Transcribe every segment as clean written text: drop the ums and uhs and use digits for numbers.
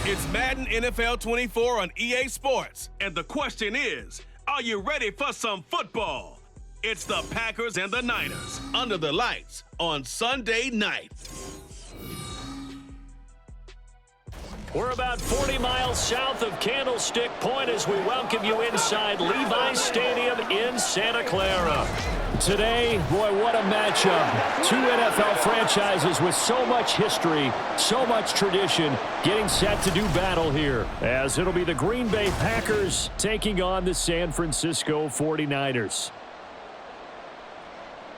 It's Madden NFL 24 on EA Sports. And the question is, are you ready for some football? It's the Packers and the Niners under the lights on Sunday night. We're about 40 miles south of Candlestick Point as we welcome you inside Levi's Stadium in Santa Clara. Today, boy, what a matchup. Two NFL franchises with so much history, so much tradition, getting set to do battle here, as it'll be the Green Bay Packers taking on the San Francisco 49ers.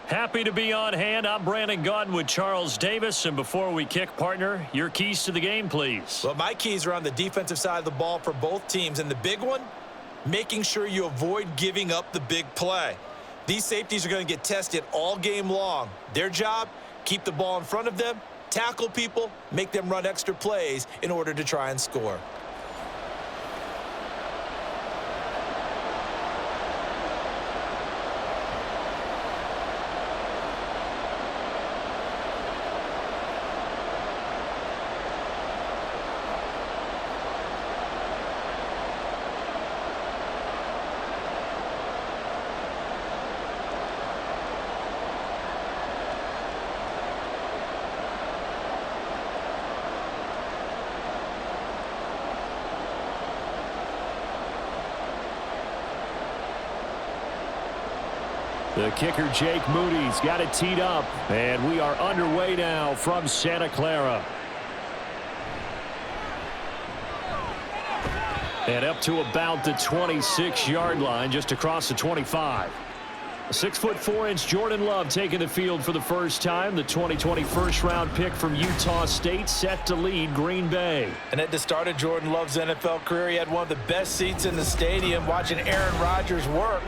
Happy to be on hand. I'm Brandon Gaudin with Charles Davis. And before we kick, partner, your keys to the game, please. Well, my keys are on the defensive side of the ball for both teams. And the big one, making sure you avoid giving up the big play. These safeties are going to get tested all game long. Their job, keep the ball in front of them, tackle people, make them run extra plays in order to try and score. The kicker, Jake Moody's got it teed up, and we are underway now from Santa Clara. And up to about the 26-yard line, just across the 25. 6'4" Jordan Love taking the field for the first time. The 2020 first-round pick from Utah State set to lead Green Bay. And at the start of Jordan Love's NFL career, he had one of the best seats in the stadium watching Aaron Rodgers work.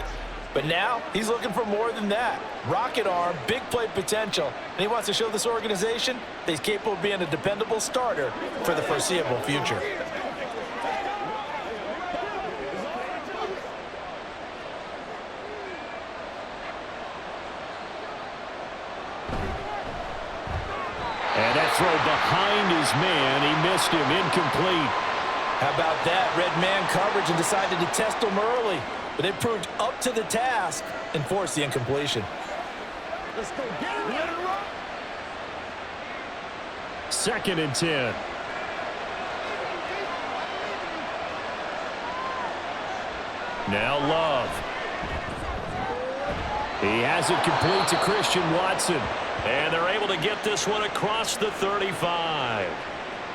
But now he's looking for more than that. Rocket arm, big play potential, and he wants to show this organization that he's capable of being a dependable starter for the foreseeable future. And that throw behind his man, he missed him, incomplete. How about that? Red man coverage and decided to test him early. But they proved up to the task and forced the incompletion. Let's go get it. Let it run. 2nd and 10. Now Love. He has it complete to Christian Watson. And they're able to get this one across the 35.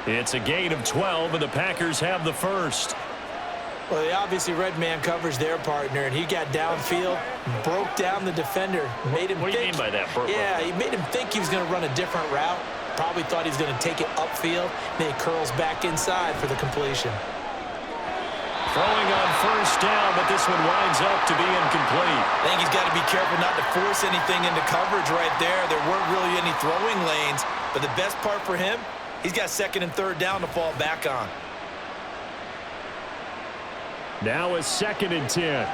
It's a gain of 12, and the Packers have the first. Well, they obviously red man covers their partner, and he got downfield, broke down the defender, made him What do you mean by that? Yeah, he made him think he was going to run a different route. Probably thought he was going to take it upfield. Then he curls back inside for the completion. Throwing on first down, but this one winds up to be incomplete. I think he's got to be careful not to force anything into coverage right there. There weren't really any throwing lanes, but the best part for him, he's got 2nd and 3rd down to fall back on. Now a 2nd and 10.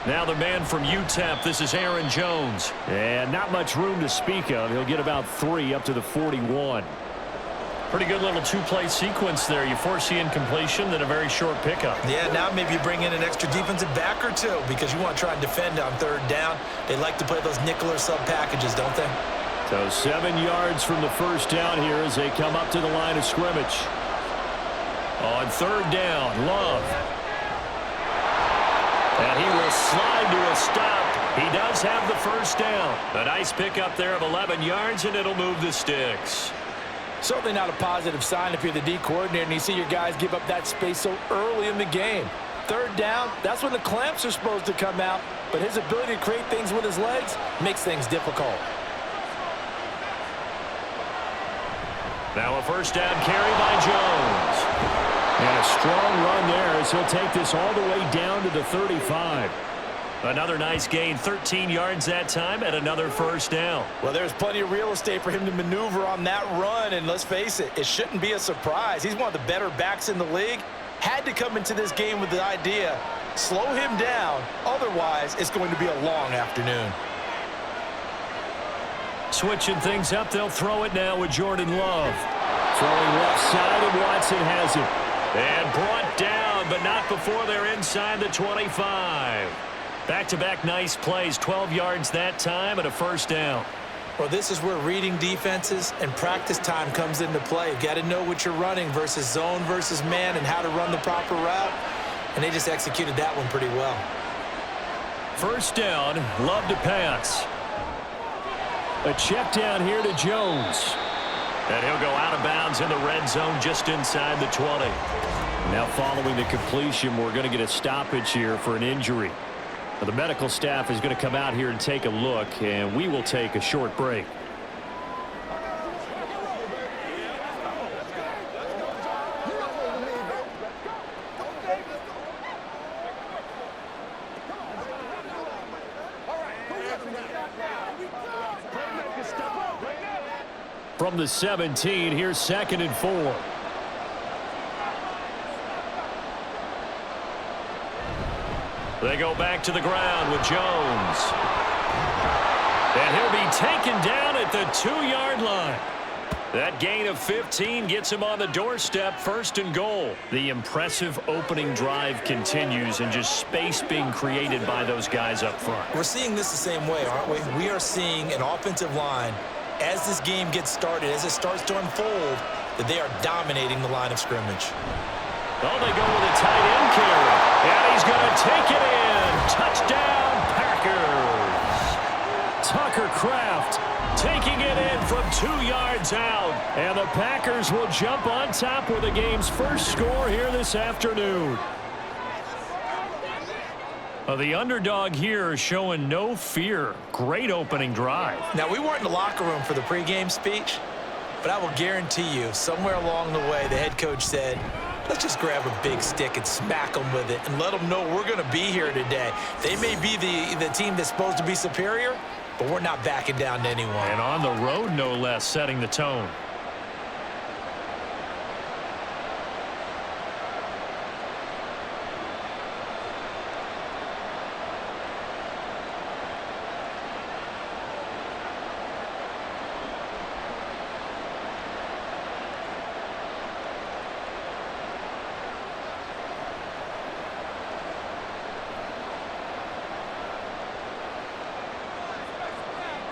Now the man from UTEP, this is Aaron Jones. And not much room to speak of. He'll get about 3 up to the 41. Pretty good little two-play sequence there. You force the incompletion, then a very short pickup. Yeah, now maybe you bring in an extra defensive back or two because you want to try and defend on 3rd down. They like to play those nickel or sub packages, don't they? So 7 yards from the first down here as they come up to the line of scrimmage. On 3rd down, Love. And he will slide to a stop. He does have the first down. A nice pickup there of 11 yards, and it'll move the Stix. Certainly not a positive sign if you're the D coordinator and you see your guys give up that space so early in the game. 3rd down, that's when the clamps are supposed to come out, but his ability to create things with his legs makes things difficult. Now a first down carry by Jones. And a strong run there as he'll take this all the way down to the 35. Another nice gain, 13 yards that time, and another first down. Well, there's plenty of real estate for him to maneuver on that run, and let's face it, it shouldn't be a surprise. He's one of the better backs in the league. Had to come into this game with the idea, slow him down, otherwise it's going to be a long afternoon. Switching things up, they'll throw it now with Jordan Love. Throwing left side, and Watson has it. And brought down, but not before they're inside the 25. Back-to-back nice plays, 12 yards that time, and a first down. Well, this is where reading defenses and practice time comes into play. You've got to know what you're running versus zone versus man and how to run the proper route. And they just executed that one pretty well. First down, Love to pass. A check down here to Jones. And he'll go out of bounds in the red zone just inside the 20. Now following the completion, we're going to get a stoppage here for an injury. Now, the medical staff is going to come out here and take a look, and we will take a short break. From the 17, here's 2nd and 4. They go back to the ground with Jones. And he'll be taken down at the 2-yard line. That gain of 15 gets him on the doorstep, 1st and goal. The impressive opening drive continues, and just space being created by those guys up front. We're seeing this the same way, aren't we? We are seeing an offensive line, as this game gets started, as it starts to unfold, that they are dominating the line of scrimmage. Oh, they go with a tight end carry. And he's going to take it in. Touchdown, Packers. Tucker Kraft taking it in from 2 yards out. And the Packers will jump on top with the game's first score here this afternoon. The underdog here is showing no fear. Great opening drive. Now, we weren't in the locker room for the pregame speech, but I will guarantee you, somewhere along the way, the head coach said, let's just grab a big stick and smack them with it and let them know we're going to be here today. They may be the team that's supposed to be superior, but we're not backing down to anyone. And on the road, no less, setting the tone.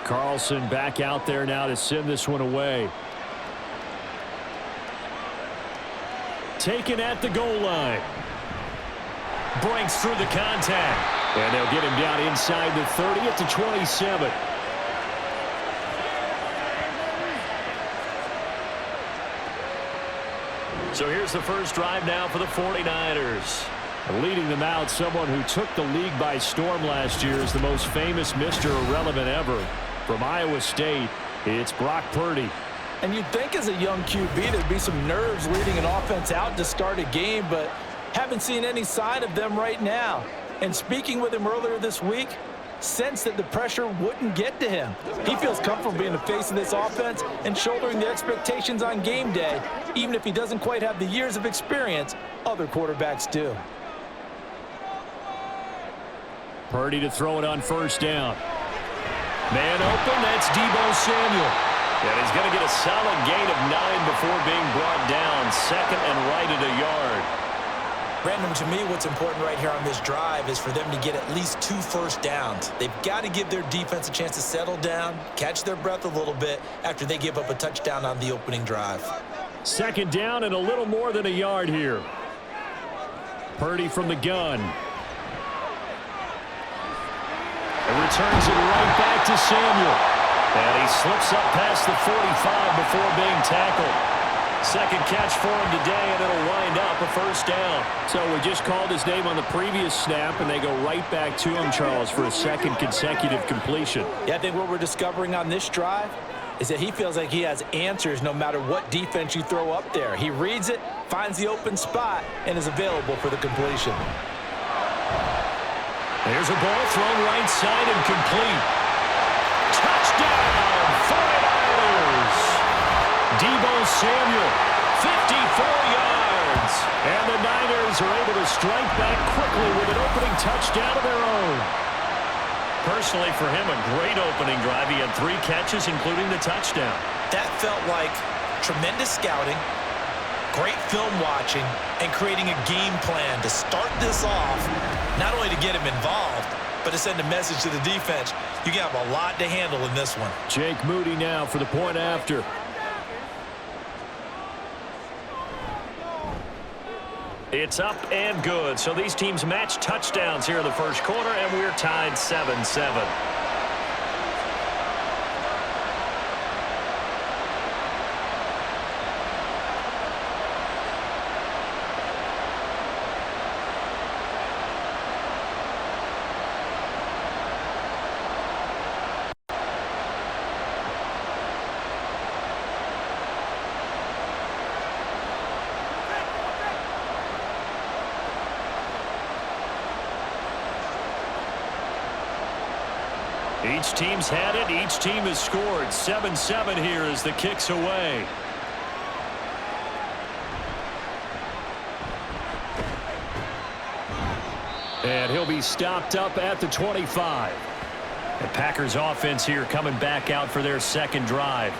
Carlson back out there now to send this one away. Taken at the goal line. Breaks through the contact. And they'll get him down inside the 30 at the 27. So here's the first drive now for the 49ers. Leading them out, someone who took the league by storm last year is the most famous Mr. Irrelevant ever. From Iowa State, it's Brock Purdy. And you'd think as a young QB there'd be some nerves leading an offense out to start a game, but haven't seen any sign of them right now. And speaking with him earlier this week, sensed that the pressure wouldn't get to him. He feels comfortable being the face of this offense and shouldering the expectations on game day, even if he doesn't quite have the years of experience other quarterbacks do. Purdy to throw it on first down. Man open, that's Deebo Samuel. And he's going to get a solid gain of 9 before being brought down. 2nd and right at a yard. Brandon, to me, what's important right here on this drive is for them to get at least 2 first downs. They've got to give their defense a chance to settle down, catch their breath a little bit after they give up a touchdown on the opening drive. 2nd down and a little more than a yard here. Purdy from the gun. And returns it right back to Samuel. And he slips up past the 45 before being tackled. 2nd catch for him today, and it'll wind up a first down. So we just called his name on the previous snap, and they go right back to him, Charles, for a 2nd consecutive completion. Yeah, I think what we're discovering on this drive is that he feels like he has answers no matter what defense you throw up there. He reads it, finds the open spot, and is available for the completion. There's a ball thrown right side and complete. Touchdown, 49ers! Deebo Samuel, 54 yards. And the Niners are able to strike back quickly with an opening touchdown of their own. Personally, for him, a great opening drive. He had 3 catches, including the touchdown. That felt like tremendous scouting, great film watching, and creating a game plan to start this off, not only to get him involved, but to send a message to the defense. You have a lot to handle in this one. Jake Moody now for the point after. It's up and good. So these teams match touchdowns here in the first quarter, and we're tied 7-7. Each team's had it. Each team has scored. 7-7 here as the kick's away. And he'll be stopped up at the 25. The Packers offense here coming back out for their second drive.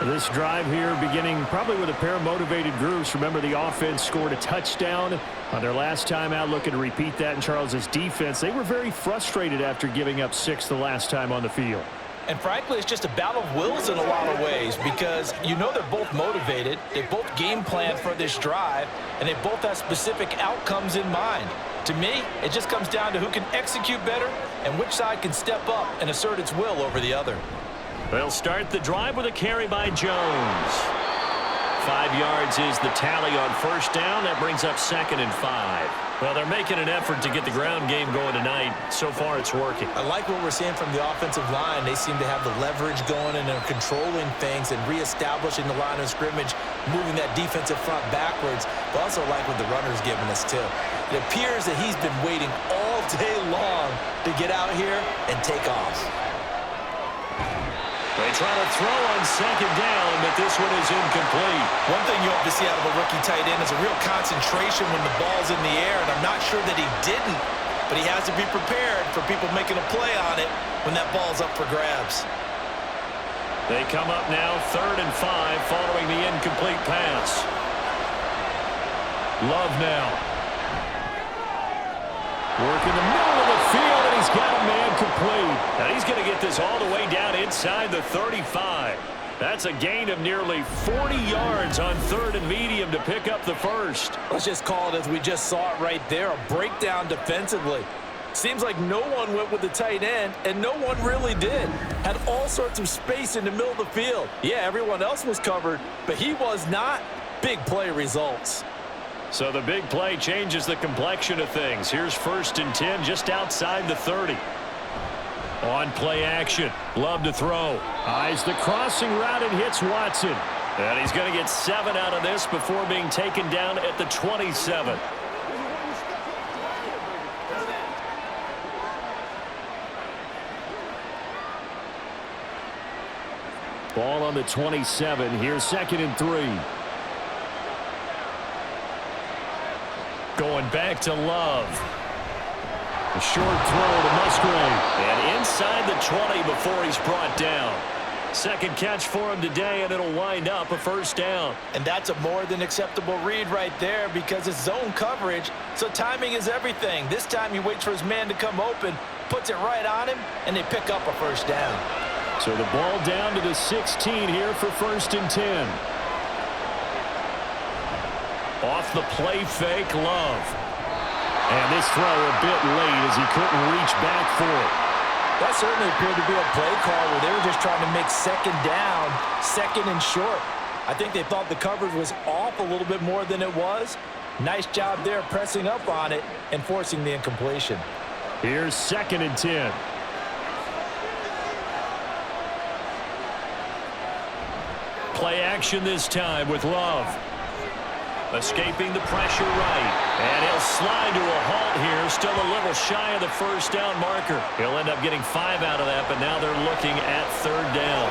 This drive here beginning probably with a pair of motivated groups. Remember, the offense scored a touchdown on their last time out, looking to repeat that in Charles's defense. They were very frustrated after giving up 6 the last time on the field. And frankly, it's just a battle of wills in a lot of ways because you know they're both motivated. They both game planned for this drive, and they both have specific outcomes in mind. To me, it just comes down to who can execute better and which side can step up and assert its will over the other. They'll start the drive with a carry by Jones. 5 yards is the tally on first down. That brings up 2nd and 5. Well, they're making an effort to get the ground game going tonight. So far, it's working. I like what we're seeing from the offensive line. They seem to have the leverage going, and they're controlling things and reestablishing the line of scrimmage, moving that defensive front backwards. But also like what the runner's giving us, too. It appears that he's been waiting all day long to get out here and take off. They try to throw on 2nd down, but this one is incomplete. One thing you hope to see out of a rookie tight end is a real concentration when the ball's in the air, and I'm not sure that he didn't, but he has to be prepared for people making a play on it when that ball's up for grabs. They come up now 3rd and 5 following the incomplete pass. Love now. Working the middle of the field, and he's got a man complete. Now he's going to get this all the way down inside the 35. That's a gain of nearly 40 yards on 3rd and medium to pick up the first. Let's just call it as we just saw it right there, a breakdown defensively. Seems like no one went with the tight end, and no one really did. Had all sorts of space in the middle of the field. Yeah, everyone else was covered, but he was not. Big play results. So the big play changes the complexion of things. Here's 1st and 10 just outside the 30. On play action. Love to throw. Eyes the crossing route and hits Watson. And he's going to get 7 out of this before being taken down at the 27. Ball on the 27. Here's 2nd and 3. Going back to Love. A short throw to Musgrave. And inside the 20 before he's brought down. Second catch for him today, and it'll wind up a 1st down. And that's a more than acceptable read right there because it's zone coverage, so timing is everything. This time he waits for his man to come open, puts it right on him, and they pick up a 1st down. So the ball down to the 16 here for 1st and 10. Off the play fake, Love. And this throw a bit late as he couldn't reach back for it. That certainly appeared to be a play call where they were just trying to make 2nd down, 2nd and short. I think they thought the coverage was off a little bit more than it was. Nice job there pressing up on it and forcing the incompletion. Here's 2nd and 10. Play action this time with Love. Escaping the pressure right. And he'll slide to a halt here. Still a little shy of the 1st down marker. He'll end up getting 5 out of that, but now they're looking at 3rd down.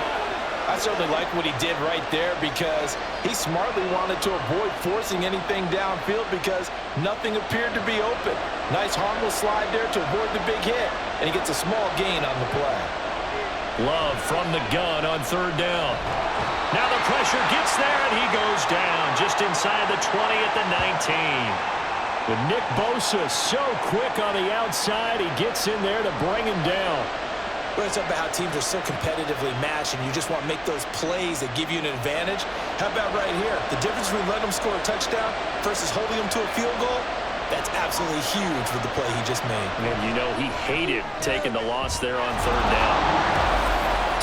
I certainly like what he did right there because he smartly wanted to avoid forcing anything downfield because nothing appeared to be open. Nice harmless slide there to avoid the big hit. and he gets a small gain on the play. Love from the gun on third down. Now the pressure gets there, and he goes down just inside the 20 at the 19. With Nick Bosa so quick on the outside, he gets in there to bring him down. Well, it's about how teams are so competitively matched, and you just want to make those plays that give you an advantage. How about right here? The difference between letting them score a touchdown versus holding them to a field goal, that's absolutely huge with the play he just made. And you know he hated taking the loss there on third down.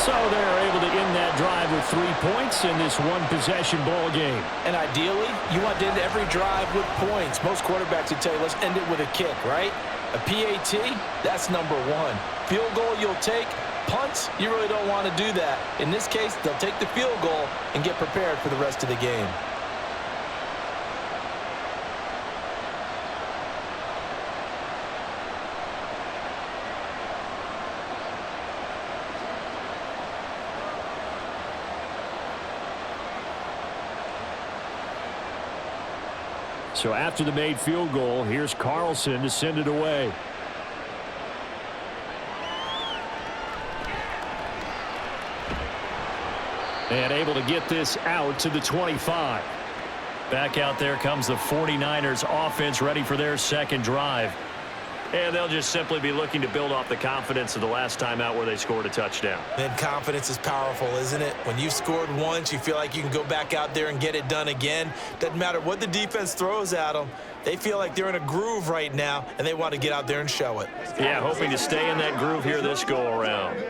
So they're able to end that drive with 3 points in this one-possession ball game. And ideally, you want to end every drive with points. Most quarterbacks would tell you, let's end it with a kick, right? A PAT, that's number one. Field goal you'll take. Punts, you really don't want to do that. In this case, they'll take the field goal and get prepared for the rest of the game. So after the made field goal, here's Carlson to send it away. And able to get this out to the 25. Back out there comes the 49ers offense, ready for their second drive. And they'll just simply be looking to build off the confidence of the last time out where they scored a touchdown. And confidence is powerful, isn't it? When you've scored once, you feel like you can go back out there and get it done again. Doesn't matter what the defense throws at them. They feel like they're in a groove right now, and they want to get out there and show it. Yeah, hoping to stay in that groove here this go-around.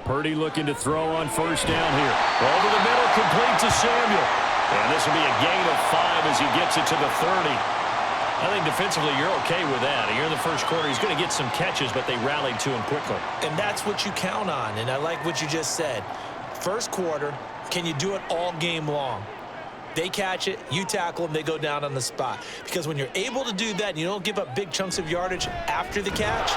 Purdy looking to throw on first down here. Over the middle, complete to Samuel. And this will be a gain of 5 as he gets it to the 30. I think defensively you're okay with that. Here in the first quarter, he's going to get some catches, but they rallied to him quickly. And that's what you count on, and I like what you just said. First quarter, can you do it all game long? They catch it, you tackle them, they go down on the spot. Because when you're able to do that and you don't give up big chunks of yardage after the catch,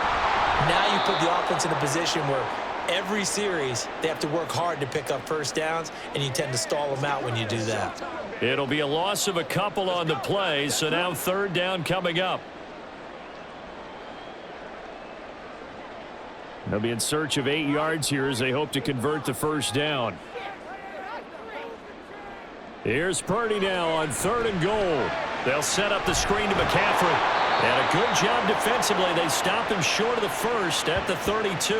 now you put the offense in a position where every series, they have to work hard to pick up first downs, and you tend to stall them out when you do that. It'll be a loss of a couple on the play, so now third down coming up. They'll be in search of 8 yards here as they hope to convert the first down. Here's Purdy now on 3rd and goal. They'll set up the screen to McCaffrey. And a good job defensively. They stop him short of the first at the 32.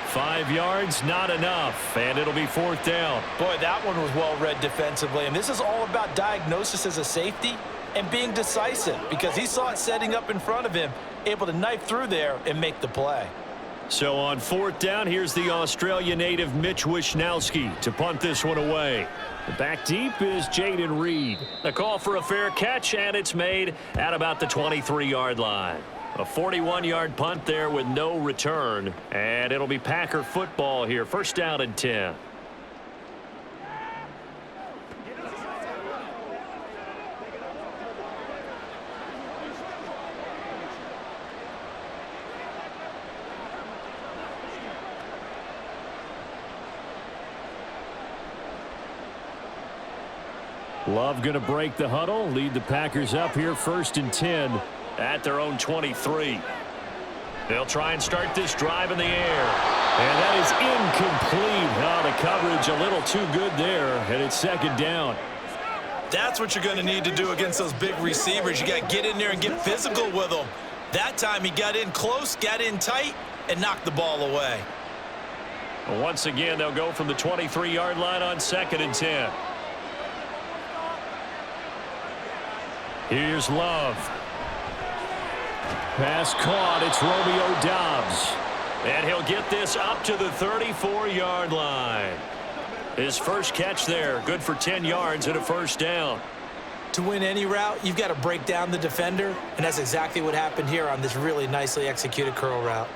5 yards, not enough, and it'll be 4th down. Boy, that one was well read defensively, and this is all about diagnosis as a safety and being decisive because he saw it setting up in front of him, able to knife through there and make the play. So on 4th down, here's the Australia native Mitch Wishnowsky to punt this one away. Back deep is Jaden Reed. The call for a fair catch, and it's made at about the 23-yard line. A 41-yard punt there with no return, and it'll be Packer football here. First down and 10. Love going to break the huddle, lead the Packers up here 1st and 10 at their own 23. They'll try and start this drive in the air. And that is incomplete. Oh, the coverage a little too good there, and it's 2nd down. That's what you're going to need to do against those big receivers. You got to get in there and get physical with them. That time he got in close, got in tight, and knocked the ball away. Once again, they'll go from the 23-yard line on 2nd and 10. Here's Love. Pass caught. It's Romeo Doubs. And he'll get this up to the 34-yard line. His first catch there. Good for 10 yards and a first down. To win any route, you've got to break down the defender, and that's exactly what happened here on this really nicely executed curl route.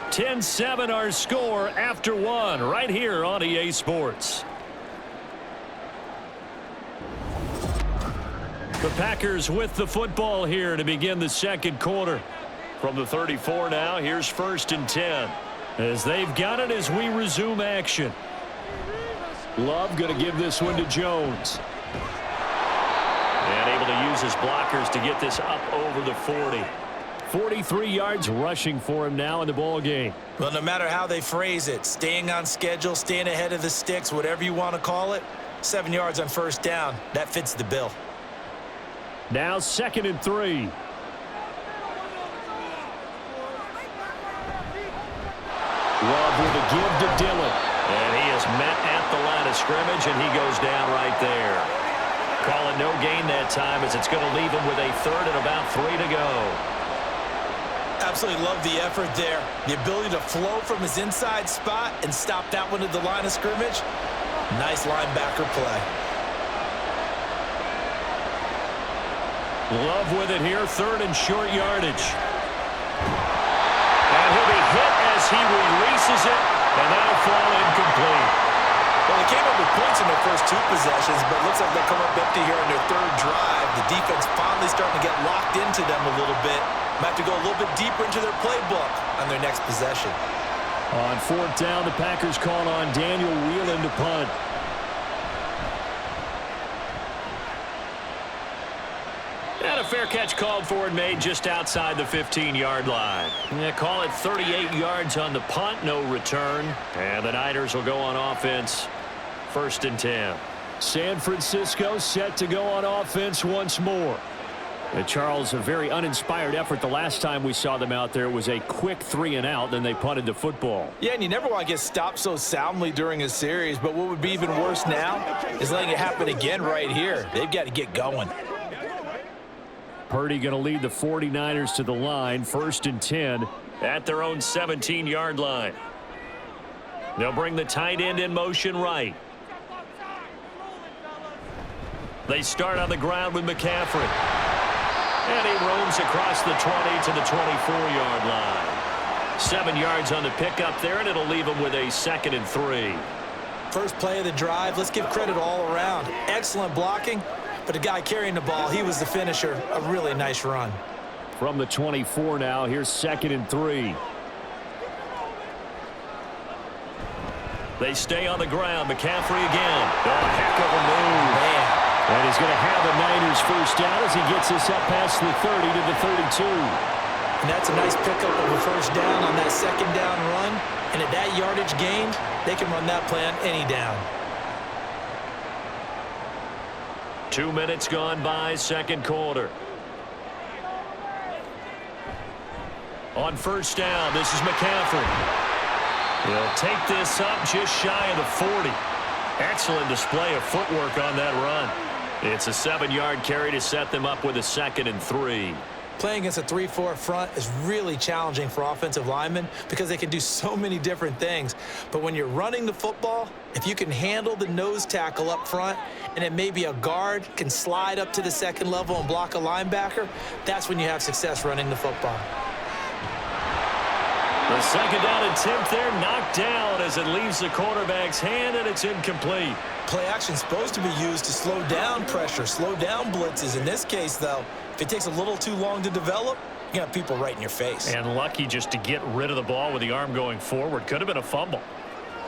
10-7 our score after 1 right here on EA Sports. The Packers with the football here to begin the second quarter. From the 34 now, here's 1st and 10. As they've got it as we resume action. Love going to give this one to Jones. And able to use his blockers to get this up over the 40. 43 yards rushing for him now in the ball game. Well, no matter how they phrase it, staying on schedule, staying ahead of the sticks, whatever you want to call it, 7 yards on 1st down, that fits the bill. Now 2nd and 3. Love with a give to Dillon. And he is met at the line of scrimmage, and he goes down right there. Call it no gain that time as it's going to leave him with a 3rd and about 3 to go. Absolutely love the effort there. The ability to flow from his inside spot and stop that one at the line of scrimmage. Nice linebacker play. Love with it here, 3rd and short yardage. And he'll be hit as he releases it, and that'll fall incomplete. Well, they came up with points in their first 2 possessions, but it looks like they'll come up empty here on their 3rd drive. The defense finally starting to get locked into them a little bit. Might have to go a little bit deeper into their playbook on their next possession. On 4th down, the Packers call on Daniel Whelan to punt. And a fair catch called for and made just outside the 15-yard line. Yeah, call it 38 yards on the punt, no return. And the Niners will go on offense, 1st and 10. San Francisco set to go on offense once more. Charles, a very uninspired effort the last time we saw them out there. It was a quick 3-and-out, then they punted the football. Yeah, and you never want to get stopped so soundly during a series, but what would be even worse now is letting it happen again right here. They've got to get going. Purdy going to lead the 49ers to the line, 1st and 10 at their own 17-yard line. They'll bring the tight end in motion right. They start on the ground with McCaffrey. And he roams across the 20 to the 24-yard line. 7 yards on the pickup there, and it'll leave him with a 2nd and 3. First play of the drive, let's give credit all around. Excellent blocking. But the guy carrying the ball, he was the finisher. A really nice run. From the 24 now, here's 2nd and 3. They stay on the ground. McCaffrey again. Oh, heck of a move. Man. And he's going to have the Niners 1st down as he gets this up past the 30 to the 32. And that's a nice pickup of a 1st down on that 2nd down run. And at that yardage gained, they can run that play on any down. 2 minutes gone by, 2nd quarter. On 1st down, this is McCaffrey. He'll take this up just shy of the 40. Excellent display of footwork on that run. It's a 7-yard carry to set them up with a 2nd and 3. Playing against a 3-4 front is really challenging for offensive linemen because they can do so many different things. But when you're running the football, if you can handle the nose tackle up front and then maybe a guard can slide up to the 2nd level and block a linebacker, that's when you have success running the football. The 2nd down attempt there knocked down as it leaves the quarterback's hand, and it's incomplete. Play action is supposed to be used to slow down pressure, slow down blitzes. In this case, though, if it takes a little too long to develop, you got people right in your face. And lucky just to get rid of the ball with the arm going forward. Could have been a fumble.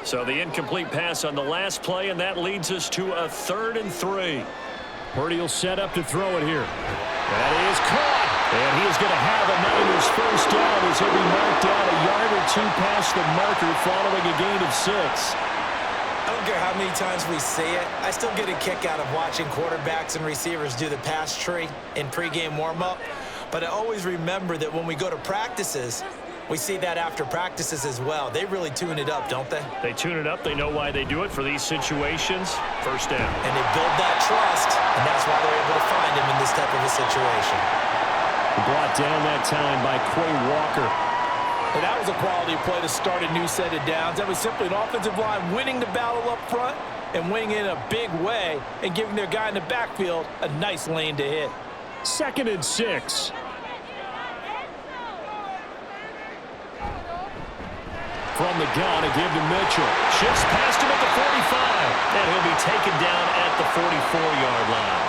So the incomplete pass on the last play, and that leads us to a 3rd and 3. Purdy will set up to throw it here. That is caught. And he is going to have a Niners 1st down as he'll be marked down a yard or 2 past the marker following a gain of 6. I don't care how many times we see it. I still get a kick out of watching quarterbacks and receivers do the pass tree in pregame warm-up. But I always remember that when we go to practices, we see that after practices as well. They really tune it up, don't they? They tune it up. They know why they do it for these situations. 1st down. And they build that trust, and that's why they're able to find him in this type of a situation. Brought down that time by Quay Walker. And that was a quality play to start a new set of downs. That was simply an offensive line winning the battle up front and winning in a big way and giving their guy in the backfield a nice lane to hit. 2nd and 6. From the gun, a give to Mitchell. Shifts past him at the 45. And he'll be taken down at the 44-yard line.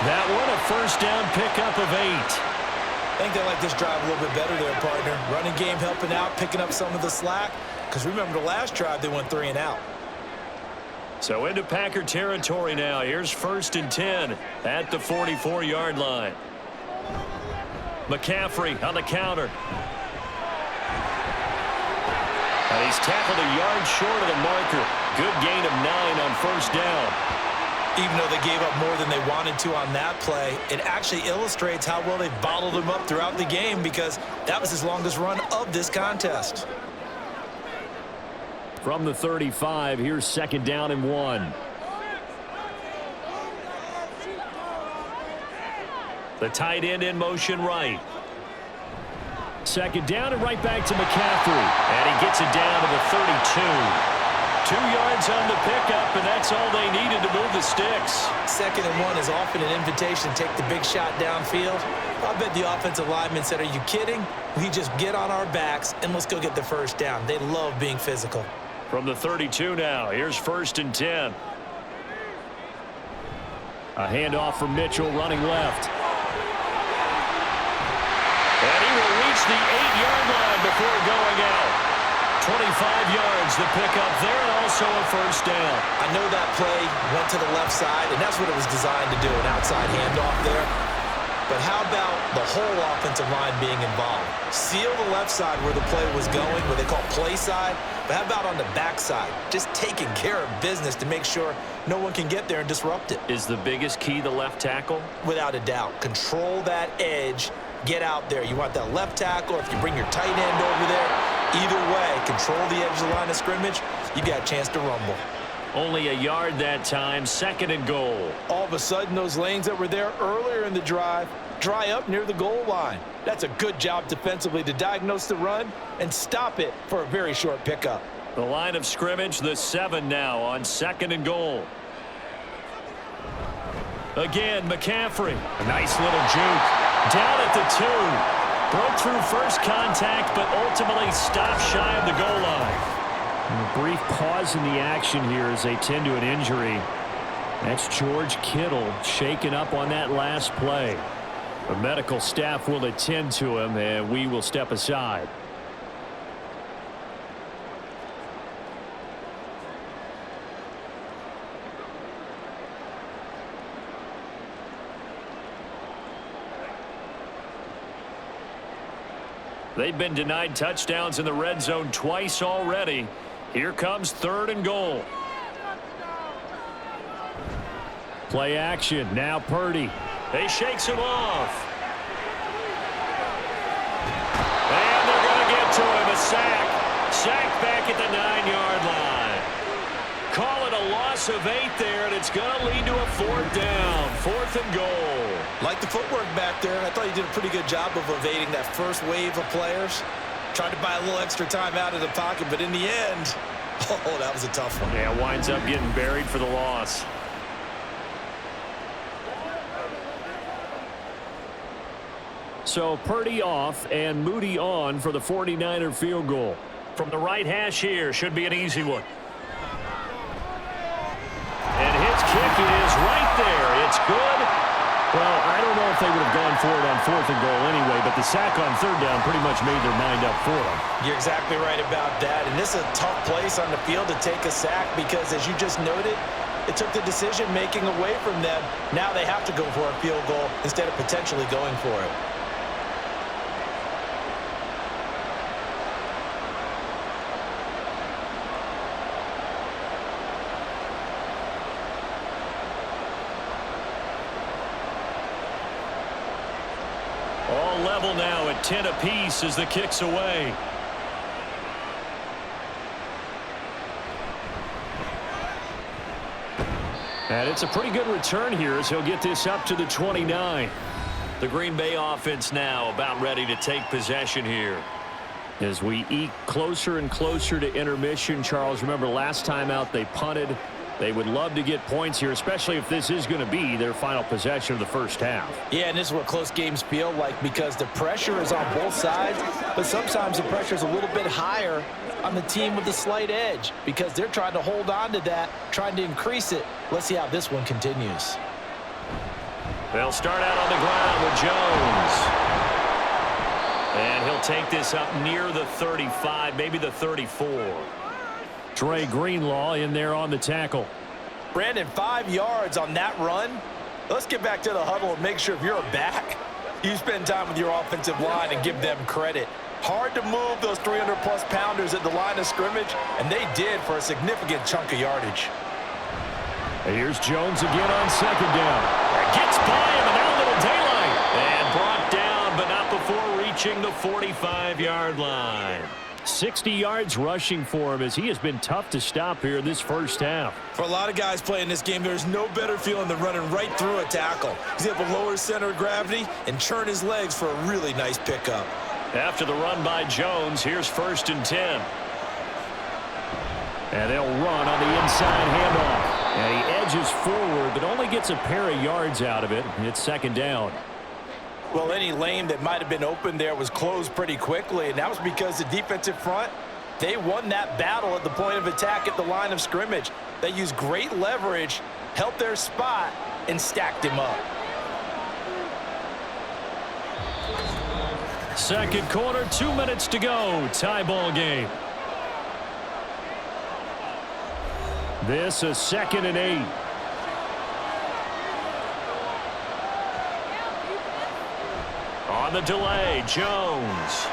That one a first down pickup of 8. I think they like this drive a little bit better there, partner. Running game helping out, picking up some of the slack. Because remember the last drive, they went 3 and out. So into Packer territory now. Here's 1st and 10 at the 44-yard line. McCaffrey on the counter. And he's tackled a yard short of the marker. Good gain of 9 on 1st down. Even though they gave up more than they wanted to on that play, it actually illustrates how well they've bottled him up throughout the game because that was his longest run of this contest. From the 35, here's 2nd down and 1. The tight end in motion right. 2nd down and right back to McCaffrey. And he gets it down to the 32. 2 yards on the pickup, and that's all they needed to move the sticks. 2nd and 1 is often an invitation to take the big shot downfield. I bet the offensive lineman said, are you kidding? We just get on our backs and let's go get the 1st down. They love being physical. From the 32 now, here's 1st and 10. A handoff from Mitchell running left. And he will reach the 8-yard line before going out. 25 yards, the pickup there, and also a 1st down. I know that play went to the left side, and that's what it was designed to do, an outside handoff there. But how about the whole offensive line being involved? Seal the left side where the play was going, what they call play side. But how about on the back side? Just taking care of business to make sure no one can get there and disrupt it. Is the biggest key the left tackle? Without a doubt. Control that edge. Get out there. You want that left tackle, or if you bring your tight end over there, either way, control the edge of the line of scrimmage, you got a chance to rumble. Only a yard that time, 2nd and goal. All of a sudden, those lanes that were there earlier in the drive dry up near the goal line. That's a good job defensively to diagnose the run and stop it for a very short pickup. The line of scrimmage, the 7 now on 2nd and goal. Again, McCaffrey. A nice little juke. Down at the 2. Broke through first contact, but ultimately stopped shy of the goal line. And a brief pause in the action here as they tend to an injury. That's George Kittle shaken up on that last play. The medical staff will attend to him, and we will step aside. They've been denied touchdowns in the red zone twice already. Here comes 3rd and goal. Play action. Now Purdy. He shakes him off. And they're going to get to him. A sack. Sack back at the 9-yard line. Call it a loss of 8 there, and it's going to lead to a 4th down. 4th and goal. Like the footwork back there, I thought he did a pretty good job of evading that first wave of players. Tried to buy a little extra time out of the pocket, but in the end, oh, that was a tough one. Yeah, winds up getting buried for the loss. So Purdy off and Moody on for the 49er field goal. From the right hash here, should be an easy one. And his kick, it is right there. It's good. Well, I don't know if they would have gone for it on 4th and goal anyway, but the sack on 3rd down pretty much made their mind up for them. You're exactly right about that. And this is a tough place on the field to take a sack because, as you just noted, it took the decision-making away from them. Now they have to go for a field goal instead of potentially going for it. All level now at 10 apiece as the kick's away. And it's a pretty good return here as he'll get this up to the 29. The Green Bay offense now about ready to take possession here. As we eke closer and closer to intermission, Charles, remember last time out they punted. They would love to get points here, especially if this is going to be their final possession of the first half. Yeah, and this is what close games feel like because the pressure is on both sides, but sometimes the pressure is a little bit higher on the team with the slight edge because they're trying to hold on to that, trying to increase it. Let's see how this one continues. They'll start out on the ground with Jones. And he'll take this up near the 35, maybe the 34. Trey Greenlaw in there on the tackle. Brandon, 5 yards on that run. Let's get back to the huddle and make sure if you're a back, you spend time with your offensive line and give them credit. Hard to move those 300-plus pounders at the line of scrimmage, and they did for a significant chunk of yardage. Here's Jones again on second down. Gets by him, and now a little daylight. And brought down, but not before reaching the 45-yard line. 60 yards rushing for him as he has been tough to stop here in this first half. For a lot of guys playing this game, there's no better feeling than running right through a tackle. He's able to lower his center of gravity and churn his legs for a really nice pickup. After the run by Jones, here's 1st and 10. And they'll run on the inside handoff. And he edges forward, but only gets a pair of yards out of it. It's 2nd down. Well, any lane that might have been open there was closed pretty quickly, and that was because the defensive front, they won that battle at the point of attack at the line of scrimmage. They used great leverage, helped their spot, and stacked him up. 2nd quarter, 2 minutes to go. Tie ball game. This is 2nd and 8. On the delay, Jones.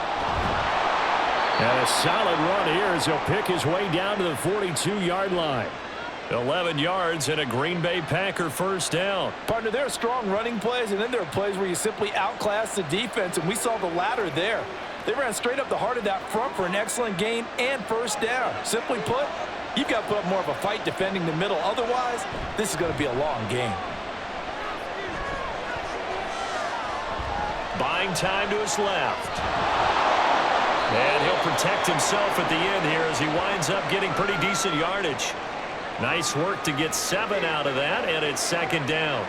And a solid run here as he'll pick his way down to the 42-yard line. 11 yards and a Green Bay Packer 1st down. Partner, there are strong running plays, and then there are plays where you simply outclass the defense, and we saw the latter there. They ran straight up the heart of that front for an excellent gain and 1st down. Simply put, you've got to put up more of a fight defending the middle. Otherwise, this is going to be a long game. Buying time to his left. And he'll protect himself at the end here as he winds up getting pretty decent yardage. Nice work to get 7 out of that, and it's 2nd down.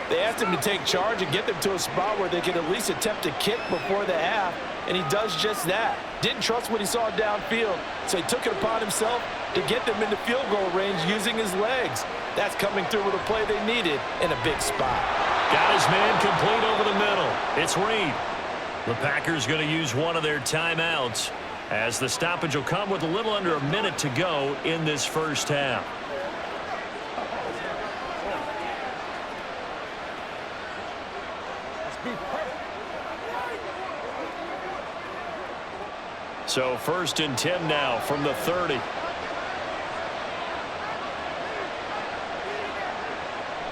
They asked him to take charge and get them to a spot where they could at least attempt to kick before the half, and he does just that. Didn't trust what he saw downfield, so he took it upon himself to get them into field goal range using his legs. That's coming through with a play they needed in a big spot. Got his man complete over the middle. It's Reed. The Packers going to use one of their timeouts as the stoppage will come with a little under a minute to go in this first half. So 1st and 10 now from the 30.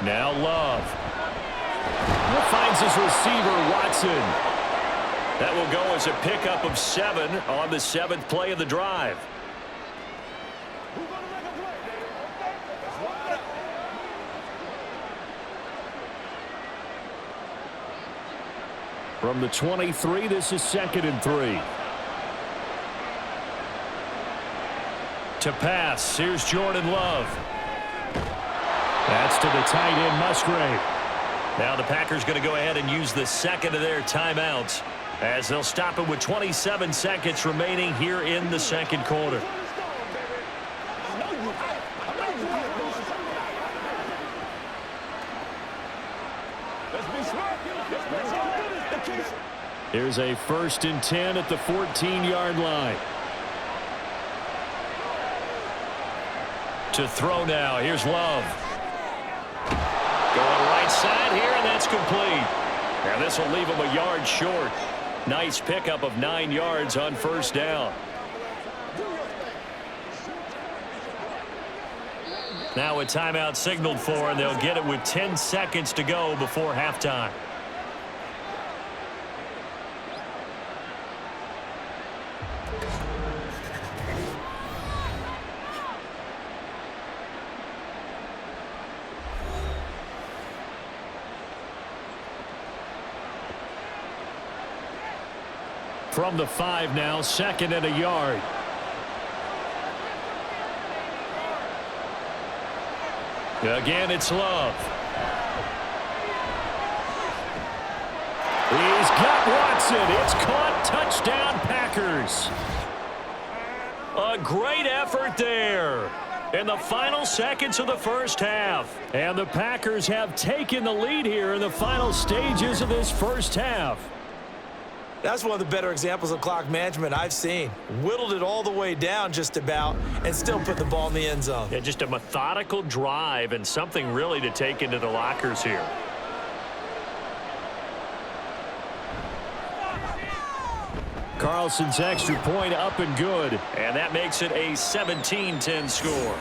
Now Love. Finds his receiver, Watson. That will go as a pickup of 7 on the 7th play of the drive. From the 23, this is 2nd and 3. To pass, here's Jordan Love. That's to the tight end, Musgrave. Now the Packers going to go ahead and use the 2nd of their timeouts as they'll stop it with 27 seconds remaining here in the 2nd quarter. Here's a 1st and 10 at the 14-yard line. To throw now, here's Love. Going right side here, and that's complete. Now this will leave him a yard short. Nice pickup of 9 yards on 1st down. Now a timeout signaled for, and they'll get it with 10 seconds to go before halftime. From the 5 now, 2nd and a yard. Again, it's Love. He's got Watson. It's caught. Touchdown, Packers. A great effort there. in the final seconds of the first half. And the Packers have taken the lead here in the final stages of this first half. That's one of the better examples of clock management I've seen. Whittled it all the way down just about and still put the ball in the end zone. Yeah, just a methodical drive and something really to take into the lockers here. Carlson's extra point up and good. And that makes it a 17-10 score.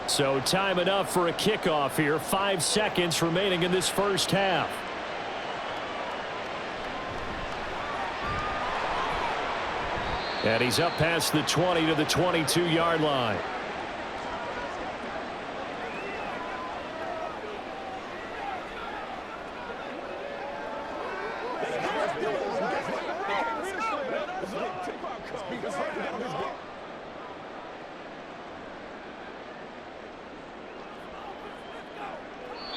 So time enough for a kickoff here. 5 seconds remaining in this first half. And he's up past the 20 to the 22-yard line.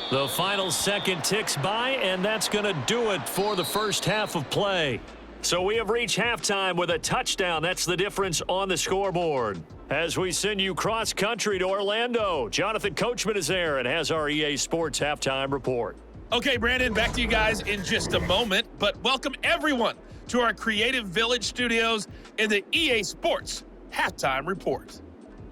The final second ticks by, and that's going to do it for the first half of play. So we have reached halftime with a touchdown. That's the difference on the scoreboard. As we send you cross-country to Orlando, Jonathan Coachman is there and has our EA Sports halftime report. Okay, Brandon, back to you guys in just a moment, but welcome everyone to our Creative Village studios in the EA Sports halftime report.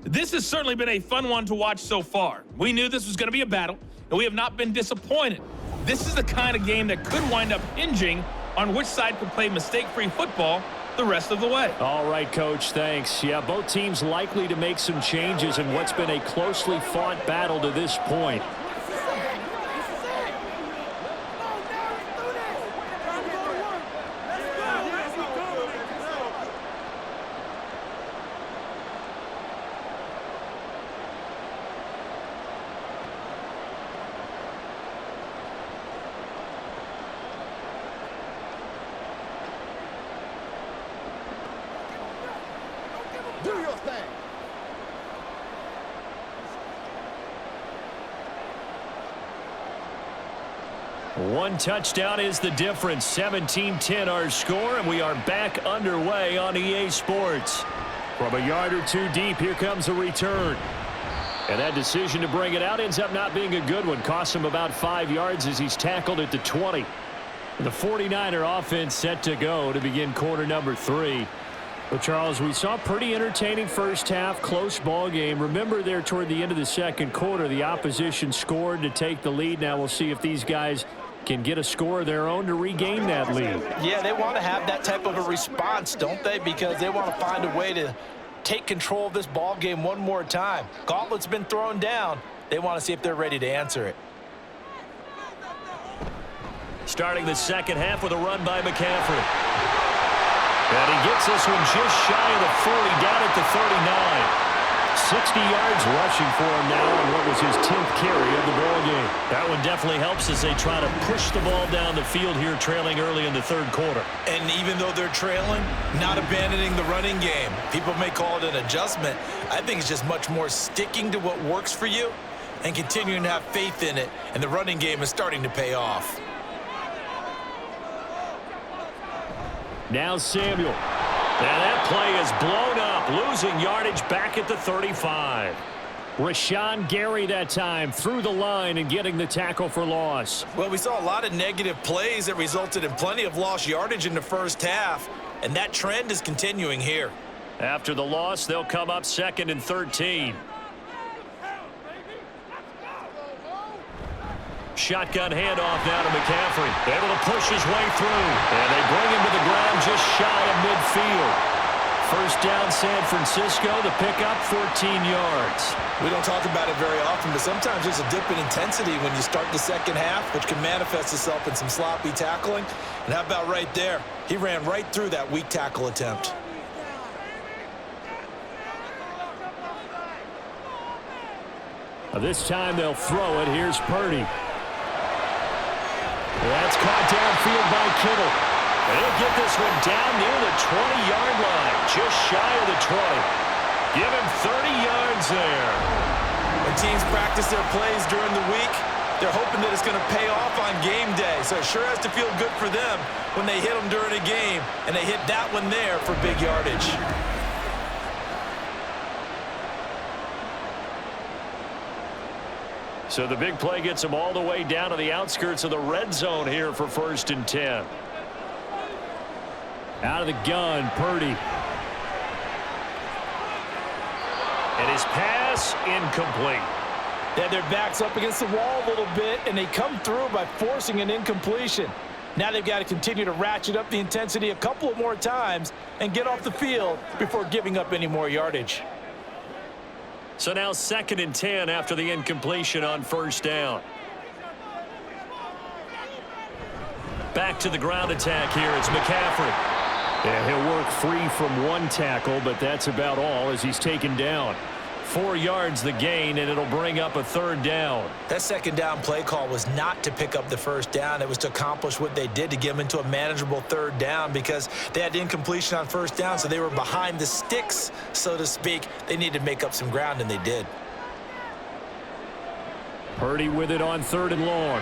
This has certainly been a fun one to watch so far. We knew this was going to be a battle, and we have not been disappointed. This is the kind of game that could wind up hinging on which side could play mistake-free football the rest of the way. All right, Coach, thanks. Yeah, both teams likely to make some changes in what's been a closely fought battle to this point. Do your thing. One touchdown is the difference. 17-10 our score, and we are back underway on EA Sports. From a yard or two deep, here comes a return. And that decision to bring it out ends up not being a good one. Costs him about 5 yards as he's tackled at the 20. The 49er offense set to go to begin quarter number 3. Well, Charles, we saw a pretty entertaining first half, close ball game. Remember there toward the end of the second quarter, the opposition scored to take the lead. Now we'll see if these guys can get a score of their own to regain that lead. Yeah, they want to have that type of a response, don't they? Because they want to find a way to take control of this ball game one more time. Gauntlet's been thrown down. They want to see if they're ready to answer it. Starting the second half with a run by McCaffrey. And he gets this one just shy of the 40, down at the 39. 60 yards rushing for him now on what was his 10th carry of the ball game. That one definitely helps as they try to push the ball down the field here, trailing early in the third quarter. And even though they're trailing, not abandoning the running game. People may call it an adjustment. I think it's just much more sticking to what works for you and continuing to have faith in it. And the running game is starting to pay off. Now Samuel. And that play is blown up, losing yardage back at the 35. Rashawn Gary that time through the line and getting the tackle for loss. Well, we saw a lot of negative plays that resulted in plenty of lost yardage in the first half, and that trend is continuing here. After the loss, they'll come up 2nd and 13. Shotgun handoff now to McCaffrey. Able to push his way through. And they bring him to the ground just shy of midfield. First down, San Francisco. The pickup, 14 yards. We don't talk about it very often, but sometimes there's a dip in intensity when you start the second half, which can manifest itself in some sloppy tackling. And how about right there? He ran right through that weak tackle attempt. This time they'll throw it. Here's Purdy. That's caught downfield by Kittle. And he'll get this one down near the 20-yard line, just shy of the 20. Give him 30 yards there. When teams practice their plays during the week, they're hoping that it's going to pay off on game day. So it sure has to feel good for them when they hit them during a game, and they hit that one there for big yardage. So the big play gets them all the way down to the outskirts of the red zone here for 1st and 10. Out of the gun, Purdy. And his pass incomplete. They had their backs up against the wall a little bit, and they come through by forcing an incompletion. Now they've got to continue to ratchet up the intensity a couple of more times and get off the field before giving up any more yardage. So now 2nd and 10 after the incompletion on 1st down. Back to the ground attack here. It's McCaffrey. Yeah, he'll work free from one tackle, but that's about all as he's taken down. 4 yards the gain, and it'll bring up a 3rd down. That 2nd down play call was not to pick up the 1st down. It was to accomplish what they did, to get them into a manageable 3rd down, because they had incompletion on 1st down, so they were behind the sticks, so to speak. They needed to make up some ground, and they did. Purdy with it on 3rd and long.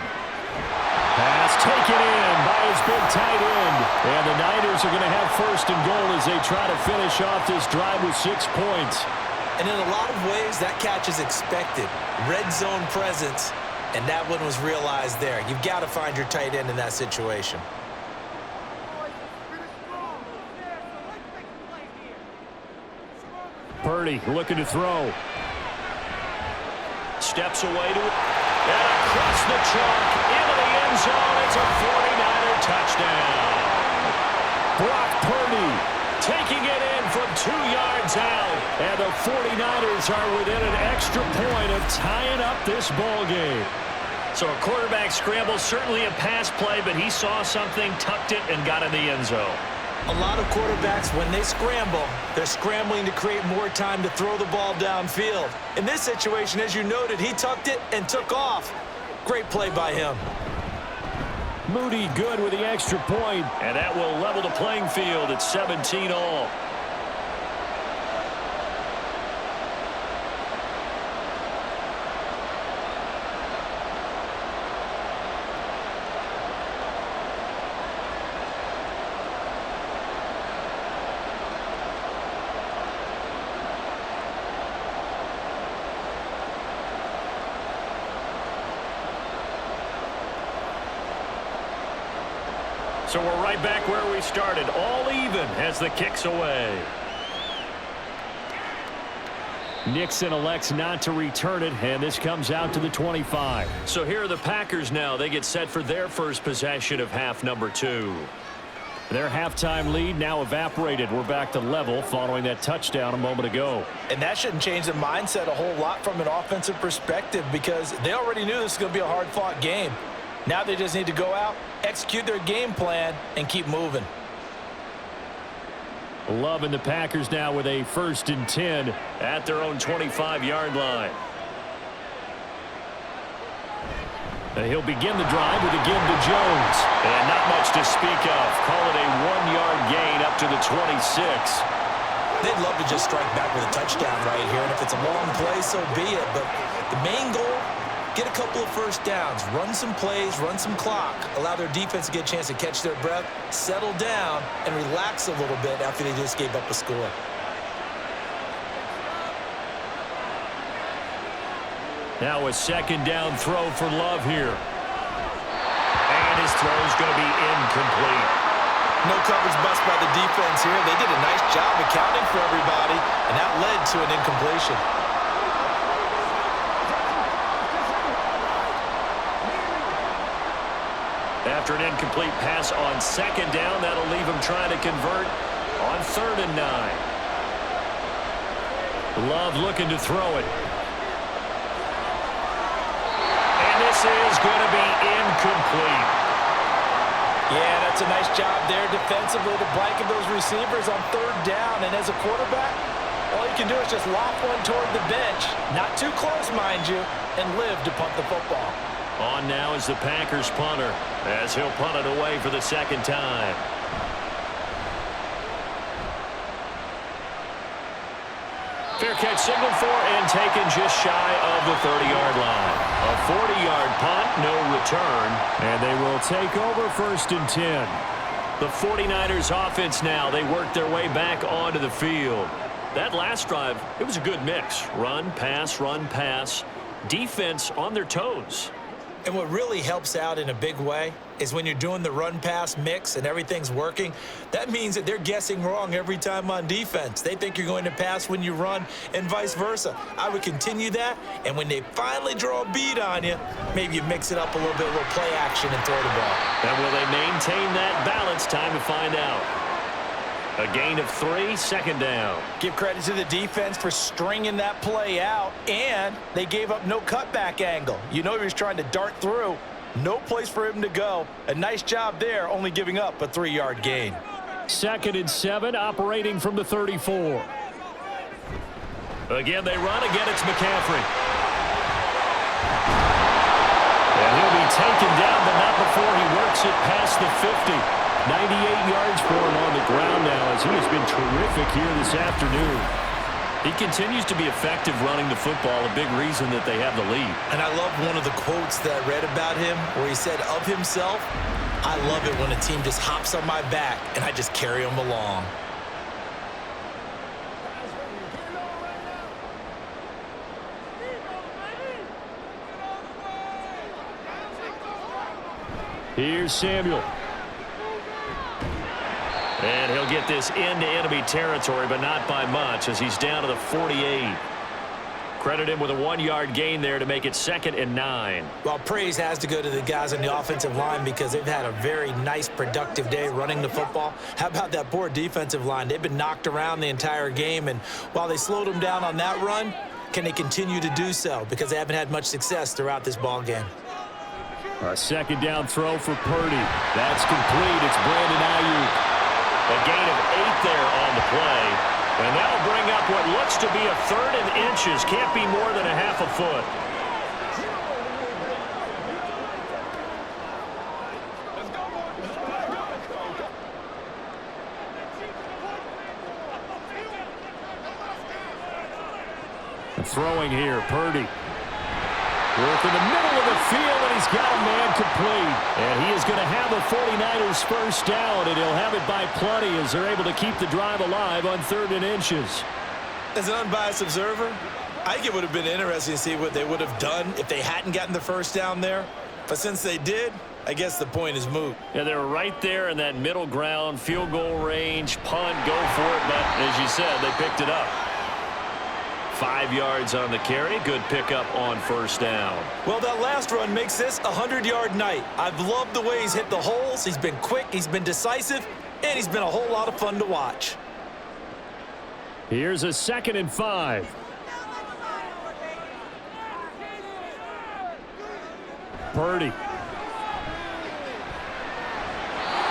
Pass taken in by his big tight end. And the Niners are going to have 1st and goal as they try to finish off this drive with 6 points. And in a lot of ways, that catch is expected. Red zone presence, and that one was realized there. You've got to find your tight end in that situation. Purdy looking to throw. Steps away to it. And across the chalk into the end zone. It's a 49er touchdown. Brock Purdy taking it in from 2 yards out. And the 49ers are within an extra point of tying up this ball game. So a quarterback scramble, certainly a pass play, but he saw something, tucked it, and got in the end zone. A lot of quarterbacks, when they scramble, they're scrambling to create more time to throw the ball downfield. In this situation, as you noted, he tucked it and took off. Great play by him. Moody good with the extra point, and that will level the playing field at 17 all. So we're right back where we started, all even as the kick's away. Nixon elects not to return it, and this comes out to the 25. So here are the Packers now. They get set for their first possession of half number 2. Their halftime lead now evaporated. We're back to level following that touchdown a moment ago. And that shouldn't change the mindset a whole lot from an offensive perspective, because they already knew this was going to be a hard-fought game. Now they just need to go out, execute their game plan, and keep moving. Love and the Packers now with a 1st and 10 at their own 25-yard line. He'll begin the drive with a give to Jones. And not much to speak of. Call it a 1-yard gain up to the 26. They'd love to just strike back with a touchdown right here, and if it's a long play, so be it. But the main goal, get a couple of 1st downs, run some plays, run some clock, allow their defense to get a chance to catch their breath, settle down, and relax a little bit after they just gave up a score. Now a 2nd down throw for Love here. And his throw's going to be incomplete. No coverage bust by the defense here. They did a nice job accounting for everybody, and that led to an incompletion. After an incomplete pass on 2nd down, that'll leave him trying to convert on 3rd and 9. Love looking to throw it. And this is going to be incomplete. Yeah, that's a nice job there defensively to blanket those receivers on 3rd down. And as a quarterback, All you can do is just loft one toward the bench. Not too close, mind you, and live to punt the football. On now is the Packers punter, as he'll punt it away for the second time. Fair catch signaled for and taken just shy of the 30-yard line. A 40-yard punt, no return, and they will take over 1st and 10. The 49ers offense now, they work their way back onto the field. That last drive, it was a good mix. Run, pass, defense on their toes. And what really helps out in a big way is when you're doing the run-pass mix and everything's working, that means that they're guessing wrong every time on defense. They think you're going to pass when you run and vice versa. I would continue that, and when they finally draw a beat on you, maybe you mix it up a little bit, a little play action and throw the ball. And will they maintain that balance? Time to find out. A gain of 3, 2nd down. Give credit to the defense for stringing that play out, and they gave up no cutback angle. You know he was trying to dart through. No place for him to go. A nice job there, only giving up a 3-yard gain. 2nd and 7, operating from the 34. Again, they run. Again, it's McCaffrey. And he'll be taken down, but not before he works it past the 50. 98 yards for him on the ground now, as he has been terrific here this afternoon. He continues to be effective running the football, a big reason that they have the lead. And I love one of the quotes that I read about him where he said of himself, "I love it when a team just hops on my back and I just carry them along." Here's Samuel. And he'll get this into enemy territory, but not by much, as he's down to the 48. Credit him with a 1-yard gain there to make it 2nd and 9. Well, praise has to go to the guys on the offensive line because they've had a very nice, productive day running the football. How about that poor defensive line? They've been knocked around the entire game, and while they slowed them down on that run, can they continue to do so? Because they haven't had much success throughout this ball game. A 2nd down throw for Purdy. That's complete. It's Brandon Ayuk. A gain of 8 there on the play. And that'll bring up what looks to be a 3rd and inches. Can't be more than a half a foot. Throwing here, Purdy. Work in the middle of the field, and he's got a man complete. And he is going to have the 49ers first down, and he'll have it by plenty as they're able to keep the drive alive on 3rd and inches. As an unbiased observer, I think it would have been interesting to see what they would have done if they hadn't gotten the first down there. But since they did, I guess the point is moot. Yeah, they were right there in that middle ground, field goal range, punt, go for it. But as you said, they picked it up. 5 yards on the carry. Good pickup on 1st down. Well, that last run makes this a 100-yard night. I've loved the way he's hit the holes. He's been quick, he's been decisive, and he's been a whole lot of fun to watch. Here's a 2nd and 5. Purdy.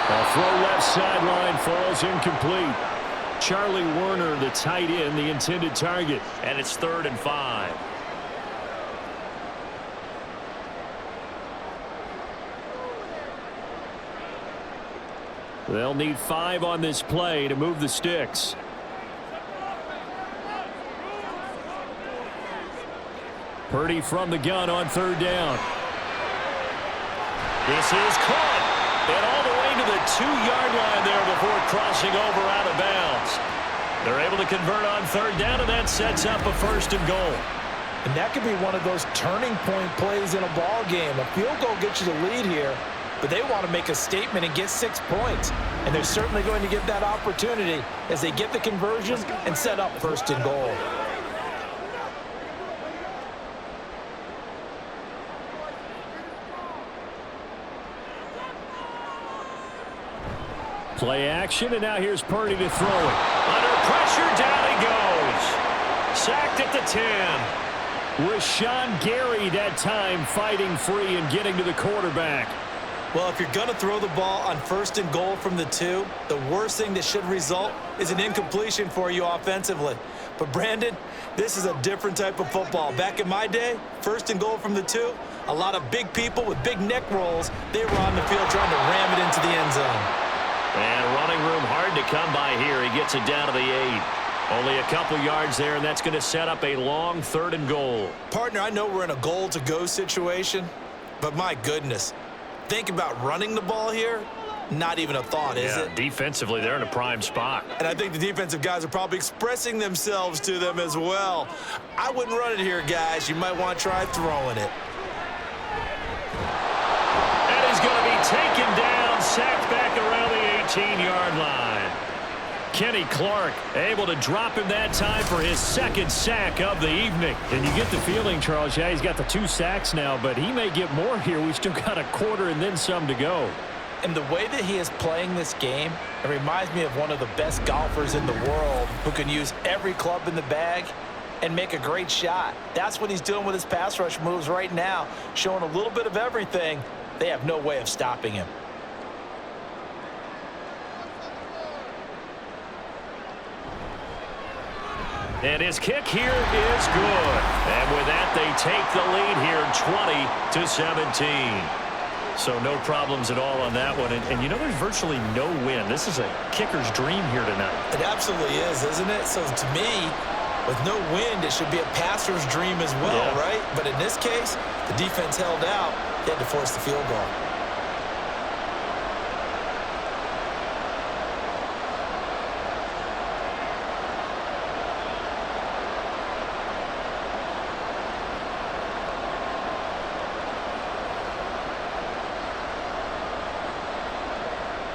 A throw left sideline falls incomplete. Charlie Werner, the tight end, the intended target. And it's 3rd and 5. They'll need 5 on this play to move the Stix. Purdy from the gun on 3rd down. This is caught. And all the way to the 2-yard line there before crossing over out of bounds. They're able to convert on 3rd down, and that sets up a 1st and goal. And that could be one of those turning point plays in a ball game. A field goal gets you the lead here, but they want to make a statement and get 6 points. And they're certainly going to get that opportunity as they get the conversion and set up 1st and goal. Play action, and now here's Purdy to throw it. Under pressure, down he goes. Sacked at the 10. Rashawn Gary that time fighting free and getting to the quarterback. Well, if you're going to throw the ball on 1st and goal from the 2, the worst thing that should result is an incompletion for you offensively. But, Brandon, this is a different type of football. Back in my day, 1st and goal from the 2, a lot of big people with big neck rolls, they were on the field trying to ram it into the end zone. And running room hard to come by here. He gets it down to the 8. Only a couple yards there, and that's going to set up a long 3rd and goal. Partner, I know we're in a goal-to-go situation, but my goodness, think about running the ball here. Not even a thought, is it? Defensively, they're in a prime spot. And I think the defensive guys are probably expressing themselves to them as well. I wouldn't run it here, guys. You might want to try throwing it. And he's going to be taken down, sacked back around the 18-yard line. Kenny Clark able to drop him that time for his 2nd sack of the evening. And you get the feeling, Charles, yeah, he's got the 2 sacks now, but he may get more here. We've still got a quarter and then some to go. And the way that he is playing this game, it reminds me of one of the best golfers in the world who can use every club in the bag and make a great shot. That's what he's doing with his pass rush moves right now, showing a little bit of everything. They have no way of stopping him. And his kick here is good. And with that, they take the lead here 20-17. So no problems at all on that one. And you know, there's virtually no win. This is a kicker's dream here tonight. It absolutely is, isn't it? So to me, with no wind, it should be a passer's dream as well, right? But in this case, the defense held out. They had to force the field goal.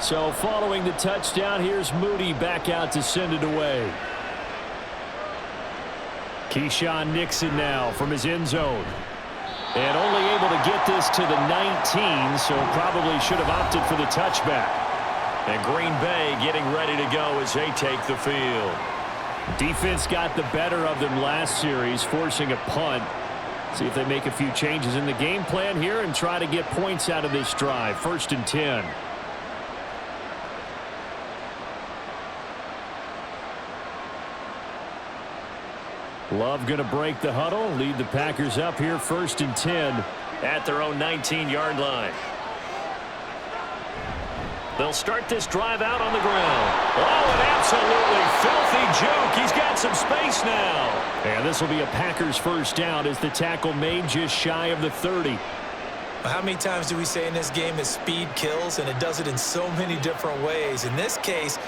So following the touchdown, here's Moody back out to send it away. Keyshawn Nixon now from his end zone. And only able to get this to the 19, so probably should have opted for the touchback. And Green Bay getting ready to go as they take the field. Defense got the better of them last series, forcing a punt. See if they make a few changes in the game plan here and try to get points out of this drive. 1st and 10. Love going to break the huddle, lead the Packers up here 1st and 10 at their own 19-yard line. They'll start this drive out on the ground. Oh, an absolutely filthy juke. He's got some space now. And this will be a Packers 1st down as the tackle made just shy of the 30. How many times do we say in this game that speed kills, and it does it in so many different ways? In this case,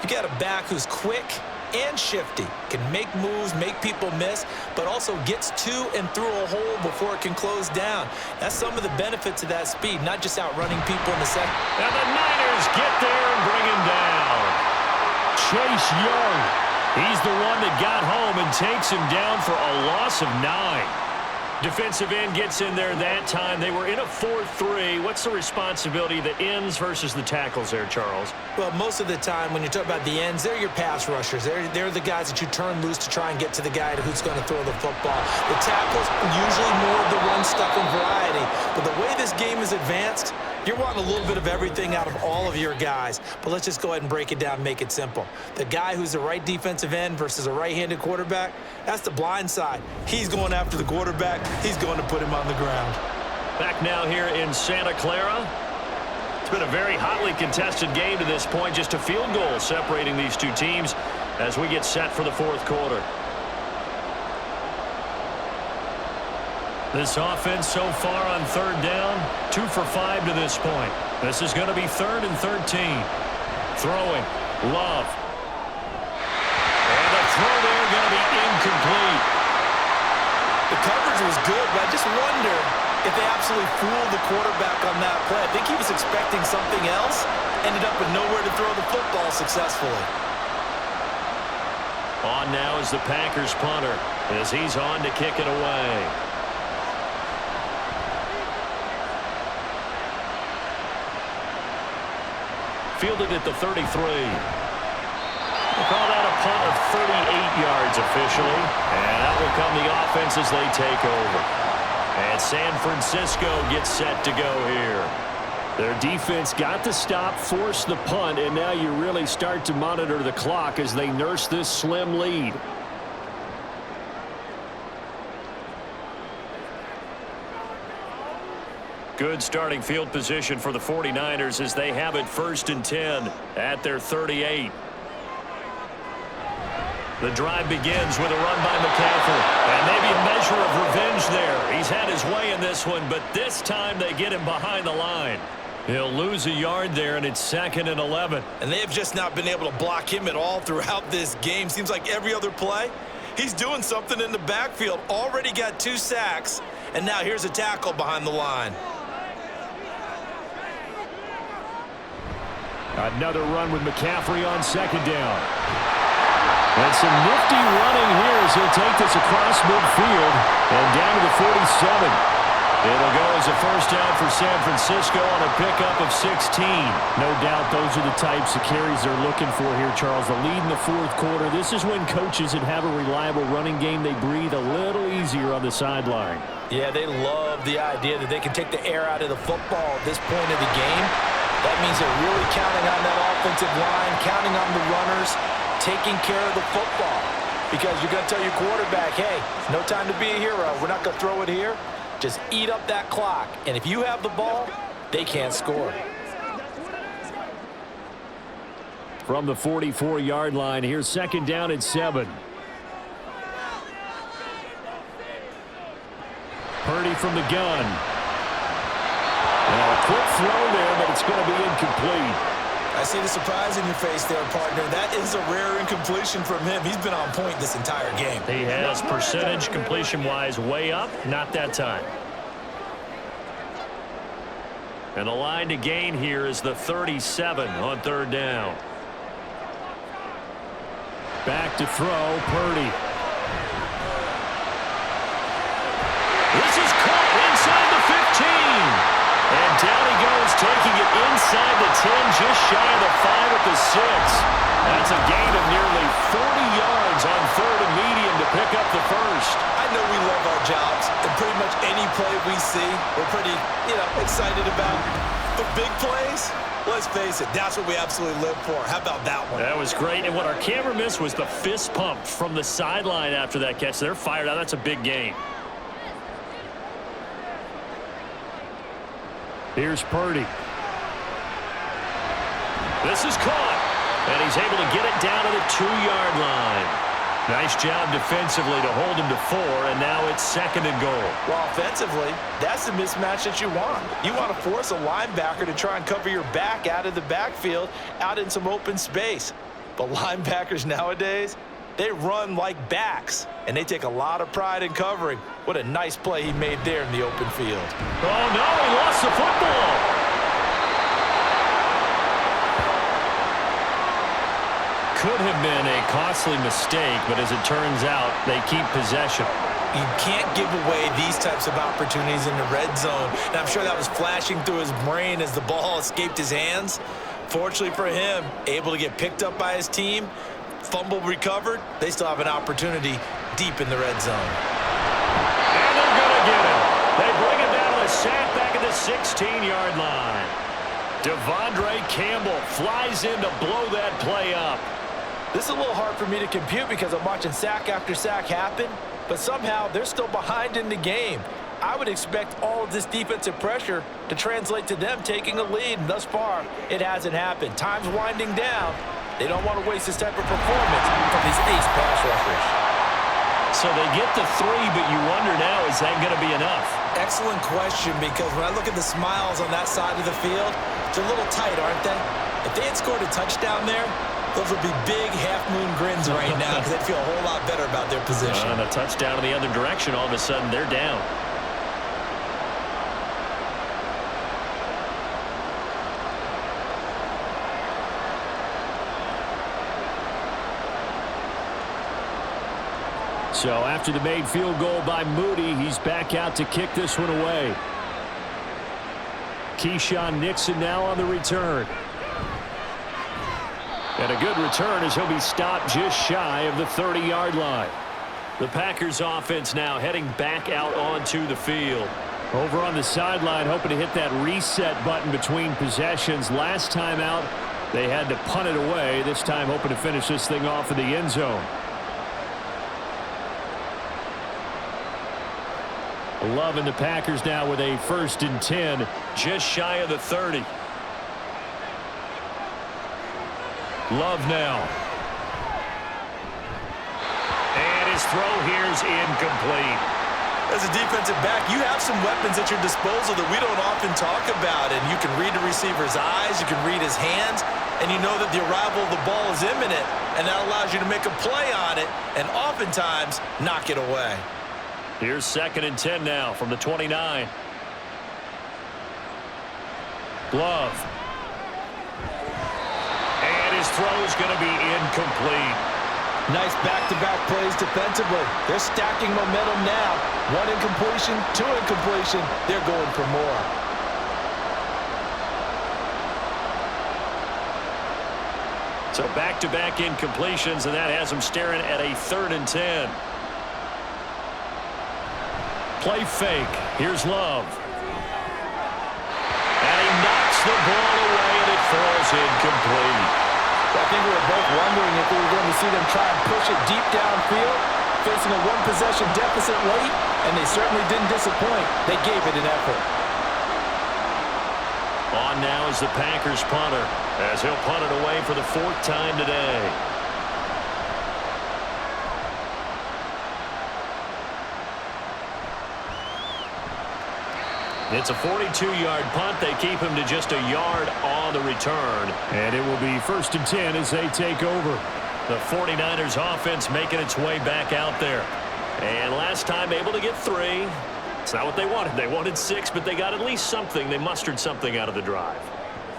you got a back who's quick and shifty, can make moves, make people miss, but also gets to and through a hole before it can close down. That's some of the benefits of that speed, not just outrunning people in the second. And the Niners get there and bring him down. Chase Young, he's the one that got home and takes him down for a loss of 9. Defensive end gets in there that time. They were in a 4-3. What's the responsibility of the ends versus the tackles there, Charles? Well, most of the time when you talk about the ends, they're your pass rushers. They're the guys that you turn loose to try and get to the guy who's going to throw the football. The tackles, usually more of the run-stuffing variety. But the way this game is advanced, you're wanting a little bit of everything out of all of your guys. But let's just go ahead and break it down and make it simple. The guy who's the right defensive end versus a right-handed quarterback, that's the blind side. He's going after the quarterback. He's going to put him on the ground. Back now here in Santa Clara. It's been a very hotly contested game to this point. Just a field goal separating these two teams as we get set for the 4th quarter. This offense so far on 3rd down, 2 for 5 to this point. This is going to be 3rd and 13. Throwing, Love. And the throw there going to be incomplete. The coverage was good, but I just wonder if they absolutely fooled the quarterback on that play. I think he was expecting something else, ended up with nowhere to throw the football successfully. On now is the Packers punter as he's on to kick it away. Fielded at the 33. We'll call that a punt of 38 yards officially. And that will come the offense as they take over. And San Francisco gets set to go here. Their defense got the stop, forced the punt, and now you really start to monitor the clock as they nurse this slim lead. Good starting field position for the 49ers as they have it 1st and 10 at their 38. The drive begins with a run by McCaffrey. And maybe a measure of revenge there. He's had his way in this one, but this time they get him behind the line. He'll lose a yard there, and it's 2nd and 11. And they have just not been able to block him at all throughout this game. Seems like every other play, he's doing something in the backfield. Already got 2 sacks, and now here's a tackle behind the line. Another run with McCaffrey on 2nd down. And some nifty running here as he'll take this across midfield and down to the 47. It'll go as a 1st down for San Francisco on a pickup of 16. No doubt those are the types of carries they're looking for here, Charles. The lead in the 4th quarter. This is when coaches that have a reliable running game, they breathe a little easier on the sideline. Yeah, they love the idea that they can take the air out of the football at this point of the game. That means they're really counting on that offensive line, counting on the runners, taking care of the football. Because you're going to tell your quarterback, hey, no time to be a hero. We're not going to throw it here. Just eat up that clock. And if you have the ball, they can't score. From the 44-yard line, here's 2nd down and 7. Purdy from the gun. And a quick throw there, but it's going to be incomplete. I see the surprise in your face there, partner. That is a rare incompletion from him. He's been on point this entire game. He has percentage completion-wise way up. Not that time. And the line to gain here is the 37 on 3rd down. Back to throw, Purdy. This is caught inside the 15. And down he goes, taking it inside the 10, just shy of the 5 at the 6. That's a gain of nearly 40 yards on 3rd and medium to pick up the 1st. I know we love our jobs, and pretty much any play we see, we're pretty, excited about. But big plays, let's face it, that's what we absolutely live for. How about that one? That was great, and what our camera missed was the fist pump from the sideline after that catch. They're fired out. That's a big gain. Here's Purdy. This is caught, and he's able to get it down to the 2-yard line. Nice job defensively to hold him to 4, and now it's 2nd and goal. Well, offensively, that's the mismatch that you want. You want to force a linebacker to try and cover your back out of the backfield, out in some open space. But linebackers nowadays, they run like backs, and they take a lot of pride in covering. What a nice play he made there in the open field. Oh, no, he lost the football. Could have been a costly mistake, but as it turns out, they keep possession. You can't give away these types of opportunities in the red zone. And I'm sure that was flashing through his brain as the ball escaped his hands. Fortunately for him, able to get picked up by his team, fumble recovered, they still have an opportunity deep in the red zone. And they're going to get him. They bring him down to the sack back at the 16-yard line. Devondre Campbell flies in to blow that play up. This is a little hard for me to compute because I'm watching sack after sack happen, but somehow they're still behind in the game. I would expect all of this defensive pressure to translate to them taking a lead, and thus far, it hasn't happened. Time's winding down. They don't want to waste this type of performance from these ace pass rushers. So they get the 3, but you wonder now, is that going to be enough? Excellent question, because when I look at the smiles on that side of the field, they're a little tight, aren't they? If they had scored a touchdown there, those would be big half-moon grins right now because they'd feel a whole lot better about their position. And a touchdown in the other direction, all of a sudden they're down. So after the made field goal by Moody, he's back out to kick this one away. Keyshawn Nixon now on the return. And a good return as he'll be stopped just shy of the 30-yard line. The Packers offense now heading back out onto the field. Over on the sideline, hoping to hit that reset button between possessions. Last time out, they had to punt it away. This time, hoping to finish this thing off in the end zone. Love and the Packers now with a 1st and 10, just shy of the 30. Love now. And his throw here is incomplete. As a defensive back, you have some weapons at your disposal that we don't often talk about. And you can read the receiver's eyes, you can read his hands, and you know that the arrival of the ball is imminent. And that allows you to make a play on it and oftentimes knock it away. Here's 2nd and 10 now from the 29. Love. And his throw is going to be incomplete. Nice back-to-back plays defensively. They're stacking momentum now. 1 incompletion, 2 incompletion. They're going for more. So back-to-back incompletions, and that has them staring at a 3rd and 10. Play fake. Here's Love. And he knocks the ball away, and it falls incomplete. I think we were both wondering if we were going to see them try and push it deep downfield, facing a 1-possession deficit late, and they certainly didn't disappoint. They gave it an effort. On now is the Packers punter, as he'll punt it away for the 4th time today. It's a 42-yard punt. They keep him to just a yard on the return. And it will be 1st and 10 as they take over. The 49ers offense making its way back out there. And last time able to get 3. It's not what they wanted. They wanted 6, but they got at least something. They mustered something out of the drive.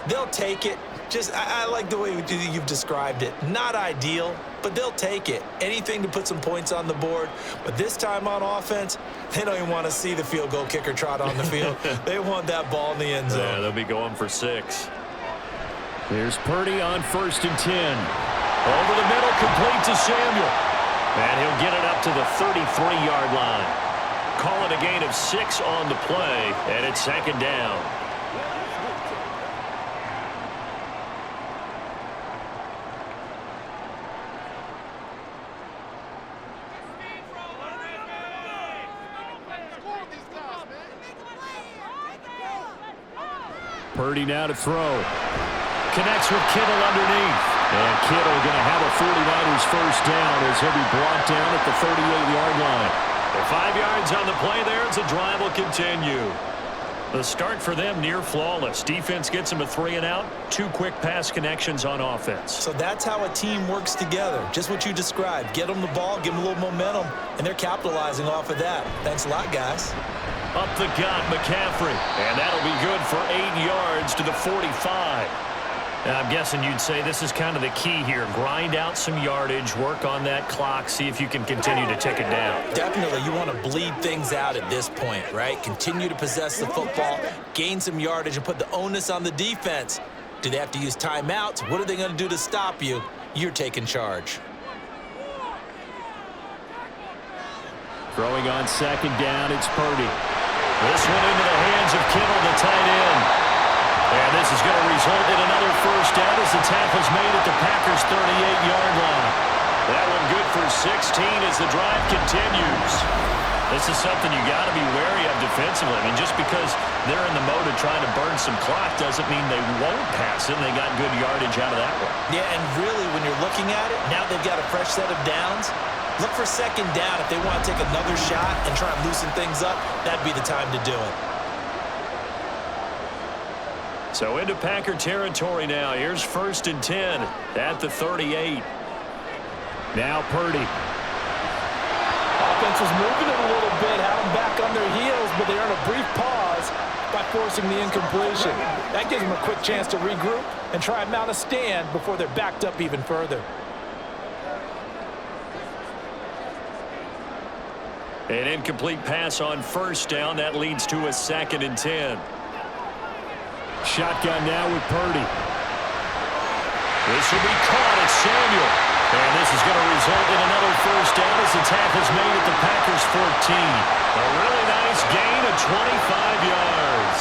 They'll take it. I like the way you've described it. Not ideal, but they'll take it. Anything to put some points on the board. But this time on offense, they don't even want to see the field goal kicker trot on the field. They want that ball in the end zone. Yeah, they'll be going for 6. Here's Purdy on 1st and 10. Over the middle, complete to Samuel. And he'll get it up to the 33-yard line. Call it a gain of 6 on the play, and it's 2nd down. Purdy now to throw. Connects with Kittle underneath. And Kittle going to have a 49ers 1st down as he'll be brought down at the 38-yard line. The 5 yards on the play there as the drive will continue. The start for them near flawless. Defense gets them a 3 and out. 2 quick pass connections on offense. So that's how a team works together. Just what you described. Get them the ball, give them a little momentum, and they're capitalizing off of that. Thanks a lot, guys. Up the gut, McCaffrey. And that'll be good for 8 yards to the 45. Now, I'm guessing you'd say this is kind of the key here. Grind out some yardage, work on that clock, see if you can continue to tick it down. Definitely, you want to bleed things out at this point, right? Continue to possess the football, gain some yardage, and put the onus on the defense. Do they have to use timeouts? What are they going to do to stop you? You're taking charge. Throwing on 2nd down, it's Purdy. This one into the hands of Kittle, the tight end. And this is going to result in another 1st down as the tackle's made at the Packers' 38-yard line. That one good for 16 as the drive continues. This is something you got to be wary of defensively. I mean, just because they're in the mode of trying to burn some clock doesn't mean they won't pass it. They got good yardage out of that one. Yeah, and really, when you're looking at it, now they've got a fresh set of downs. Look for 2nd down. If they want to take another shot and try and loosen things up, that'd be the time to do it. So into Packer territory now. Here's 1st and 10 at the 38. Now Purdy. Offense was moving it a little bit, had them back on their heels, but they earn a brief pause by forcing the incompletion. That gives them a quick chance to regroup and try and mount a stand before they're backed up even further. An incomplete pass on 1st down. That leads to a 2nd and 10. Shotgun now with Purdy. This will be caught at Samuel. And this is going to result in another 1st down as the tackle's made at the Packers 14. A really nice gain of 25 yards.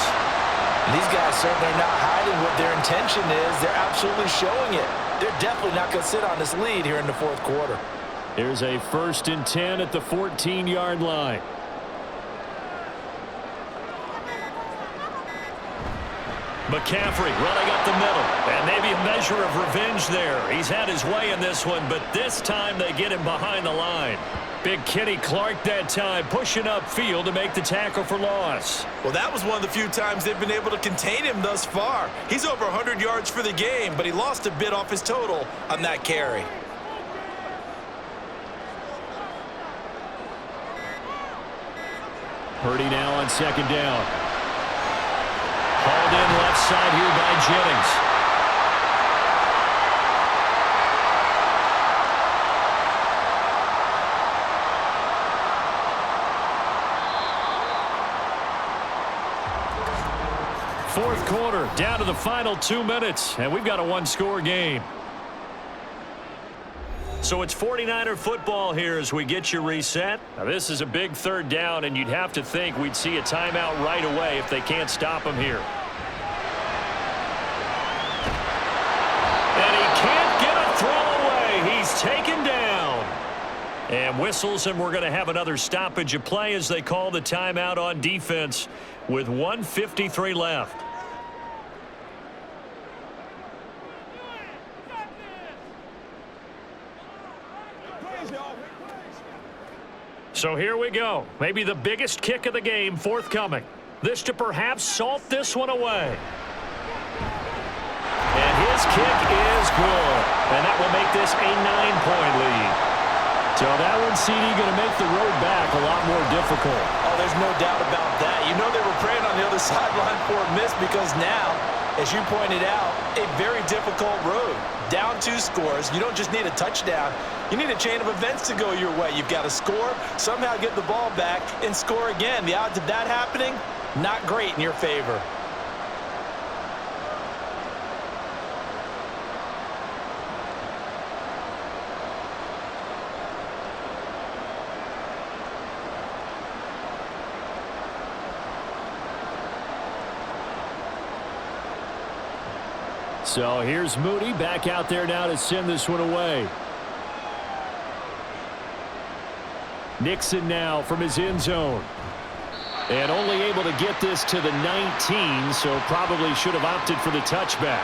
These guys certainly are not hiding what their intention is. They're absolutely showing it. They're definitely not going to sit on this lead here in the fourth quarter. Here's a 1st and 10 at the 14-yard line. McCaffrey running up the middle. And maybe a measure of revenge there. He's had his way in this one, but this time they get him behind the line. Big Kenny Clark that time pushing upfield to make the tackle for loss. Well, that was one of the few times they've been able to contain him thus far. He's over 100 yards for the game, but he lost a bit off his total on that carry. Purdy now on 2nd down. Hauled in left side here by Jennings. Fourth quarter, down to the final 2 minutes, and we've got a 1-score game. So it's 49er football here as we get you reset. Now this is a big 3rd down, and you'd have to think we'd see a timeout right away if they can't stop him here. And he can't get a throw away. He's taken down. And whistles, and we're going to have another stoppage of play as they call the timeout on defense with 1:53 left. So here we go. Maybe the biggest kick of the game forthcoming. This to perhaps salt this one away. And his kick is good. And that will make this a 9-point lead. So that one, CD, going to make the road back a lot more difficult. Oh, there's no doubt about that. You know they were praying on the other sideline for a miss because now, as you pointed out, a very difficult road. Down 2 scores. You don't just need a touchdown. You need a chain of events to go your way. You've got to score, somehow get the ball back, and score again. The odds of that happening, not great in your favor. So here's Moody back out there now to send this one away. Nixon now from his end zone. And only able to get this to the 19, so probably should have opted for the touchback.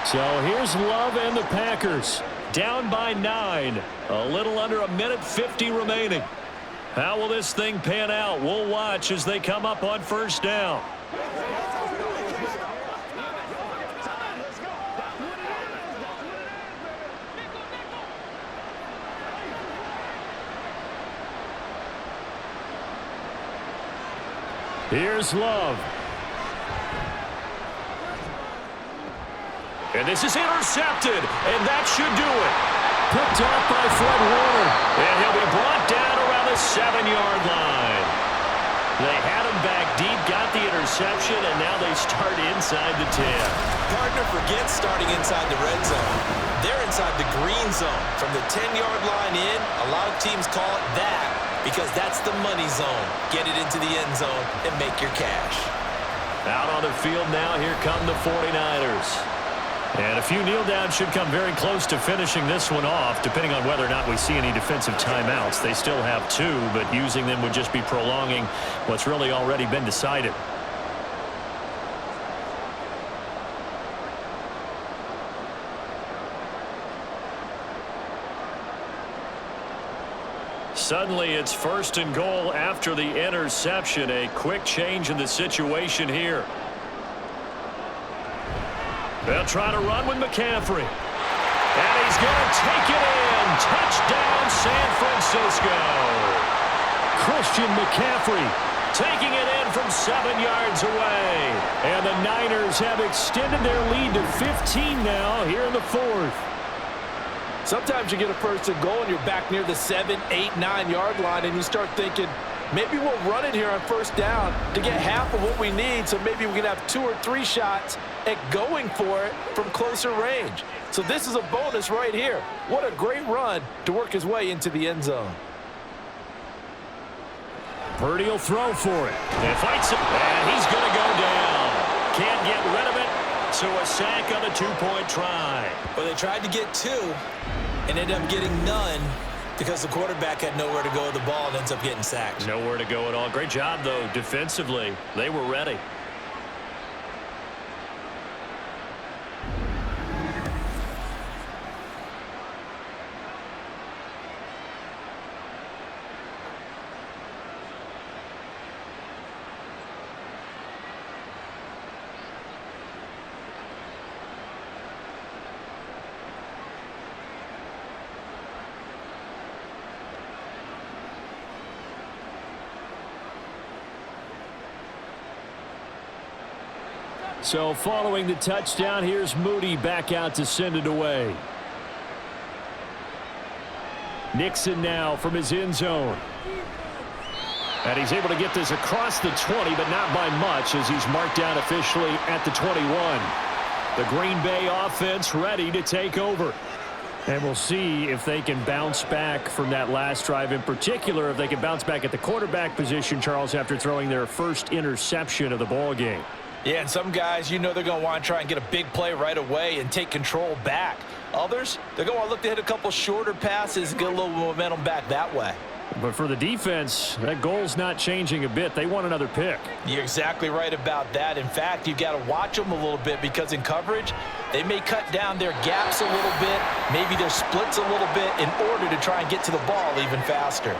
So here's Love and the Packers. Down by 9. A little under 1:50 remaining. How will this thing pan out? We'll watch as they come up on 1st down. Here's Love. And this is intercepted, and that should do it. Picked off by Fred Warner, and he'll be brought down around the 7-yard line. They had him back deep, got the interception, and now they start inside the 10. Partner forgets starting inside the red zone. They're inside the green zone. From the 10-yard line in, a lot of teams call it that because that's the money zone. Get it into the end zone and make your cash. Out on the field now, here come the 49ers. And a few kneel downs should come very close to finishing this one off, depending on whether or not we see any defensive timeouts. They still have 2, but using them would just be prolonging what's really already been decided. Suddenly it's 1st and goal after the interception. A quick change in the situation here. They'll try to run with McCaffrey. And he's going to take it in. Touchdown, San Francisco. Christian McCaffrey taking it in from 7 yards away. And the Niners have extended their lead to 15 now here in the 4th. Sometimes you get a 1st and goal and you're back near the 7, 8, 9-yard line and you start thinking, maybe we'll run it here on 1st down to get half of what we need, so maybe we can have 2 or 3 shots at going for it from closer range. So this is a bonus right here. What a great run to work his way into the end zone. Purdy will throw for it. And fights it. And he's going to go down. Can't get rid of it. So a sack on a 2-point try. Well, they tried to get 2 and ended up getting none because the quarterback had nowhere to go with the ball and ends up getting sacked. Nowhere to go at all. Great job, though, defensively. They were ready. So following the touchdown, here's Moody back out to send it away. Nixon now from his end zone. And he's able to get this across the 20, but not by much as he's marked down officially at the 21. The Green Bay offense ready to take over. And we'll see if they can bounce back from that last drive, in particular if they can bounce back at the quarterback position, Charles, after throwing their first interception of the ball game. Yeah, and some guys, you know they're going to want to try and get a big play right away and take control back. Others, they're going to want to look to hit a couple shorter passes and get a little momentum back that way. But for the defense, that goal's not changing a bit. They want another pick. You're exactly right about that. In fact, you've got to watch them a little bit because in coverage, they may cut down their gaps a little bit, maybe their splits a little bit in order to try and get to the ball even faster.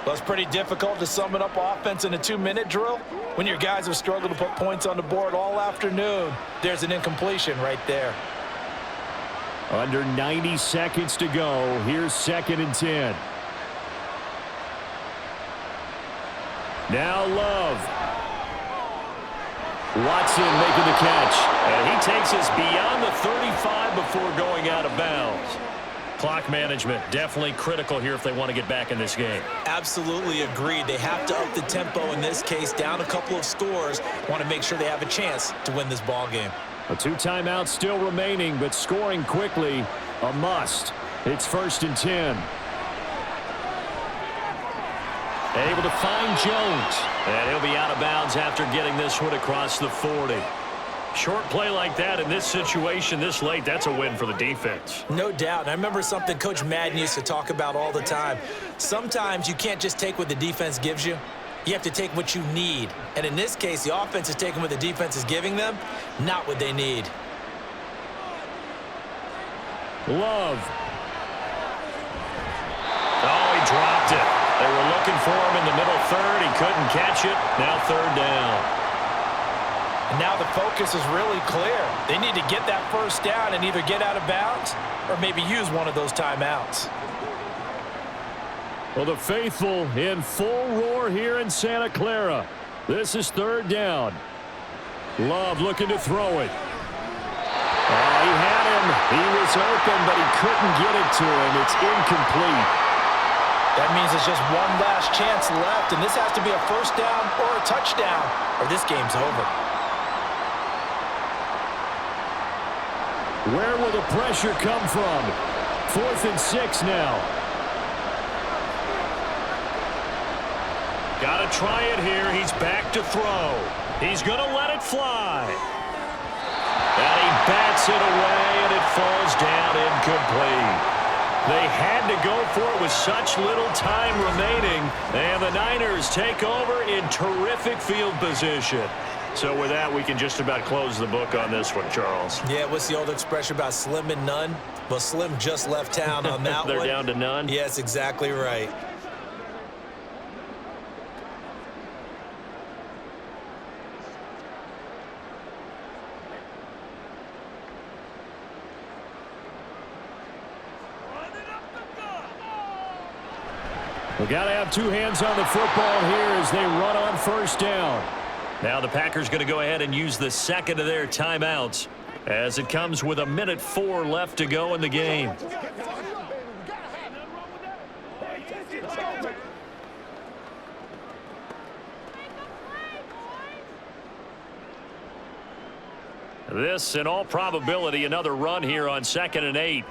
Well, it's pretty difficult to sum it up offense in a 2-minute drill when your guys have struggled to put points on the board all afternoon. There's an incompletion right there. Under 90 seconds to go. Here's 2nd and 10. Now Love. Watson making the catch. And he takes us beyond the 35 before going out of bounds. Clock management definitely critical here if they want to get back in this game. Absolutely agreed. They have to up the tempo in this case, down a couple of scores. Want to make sure they have a chance to win this ball game. A 2 timeouts still remaining, but scoring quickly a must. It's 1st and 10. Able to find Jones. And he'll be out of bounds after getting this one across the 40. Short play like that in this situation this late, that's a win for the defense. No doubt. I remember something Coach Madden used to talk about all the time. Sometimes you can't just take what the defense gives you. You have to take what you need. And in this case, the offense is taking what the defense is giving them, not what they need. Love. Oh, he dropped it. They were looking for him in the middle third. He couldn't catch it. Now 3rd down. And now the focus is really clear. They need to get that 1st down and either get out of bounds or maybe use one of those timeouts. Well, the faithful in full roar here in Santa Clara. This is 3rd down. Love looking to throw it. He had him. He was open, but he couldn't get it to him. It's incomplete. That means it's just one last chance left, and this has to be a 1st down or a touchdown, or this game's over. Where will the pressure come from? 4th and 6 now. Got to try it here. He's back to throw. He's going to let it fly. And he bats it away, and it falls down incomplete. They had to go for it with such little time remaining, and the Niners take over in terrific field position. So with that, we can just about close the book on this one, Charles. Yeah, what's the old expression about slim and none? Well, Slim just left town on that They're one. down to none? Yes, exactly right. We got to have 2 hands on the football here as they run on 1st down. Now the Packers going to go ahead and use the 2nd of their timeouts as it comes with 1:04 left to go in the game. This, in all probability, another run here on 2nd and 8.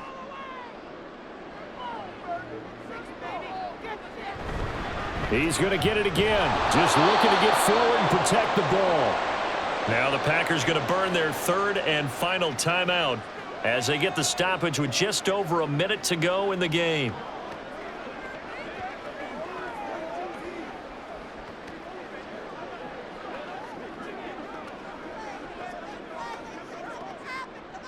He's going to get it again. Just looking to get forward and protect the ball. Now the Packers going to burn their third and final timeout as they get the stoppage with just over a minute to go in the game.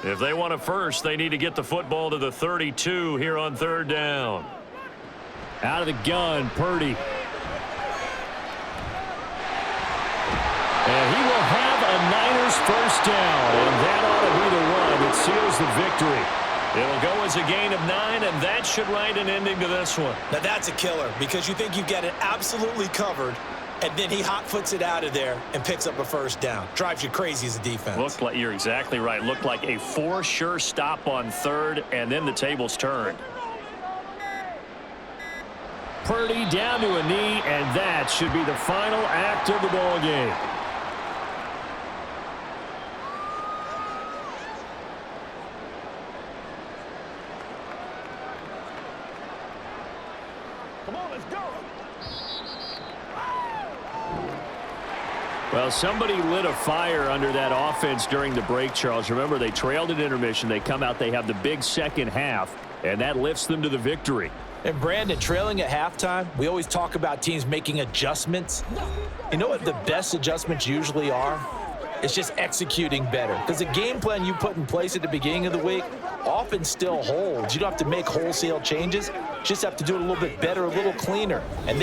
If they want it first, they need to get the football to the 32 here on third down. Out of the gun, Purdy. And he will have a Niners first down, and that ought to be the run that seals the victory. It'll go as a gain of 9, and that should write an ending to this one. Now that's a killer because you think you've got it absolutely covered, and then he hot-foots it out of there and picks up a first down. Drives you crazy as a defense. Looked like, you're exactly right. Looked like a for sure stop on third, and then the tables turned. Purdy down to a knee, and that should be the final act of the ball game. Come on, let's go. Well, somebody lit a fire under that offense during the break, Charles. Remember, they trailed at intermission. They come out, they have the big second half, and that lifts them to the victory. And Brandon, trailing at halftime, we always talk about teams making adjustments. You know what the best adjustments usually are? It's just executing better. Because the game plan you put in place at the beginning of the week often still holds. You don't have to make wholesale changes. You just have to do it a little bit better, a little cleaner. And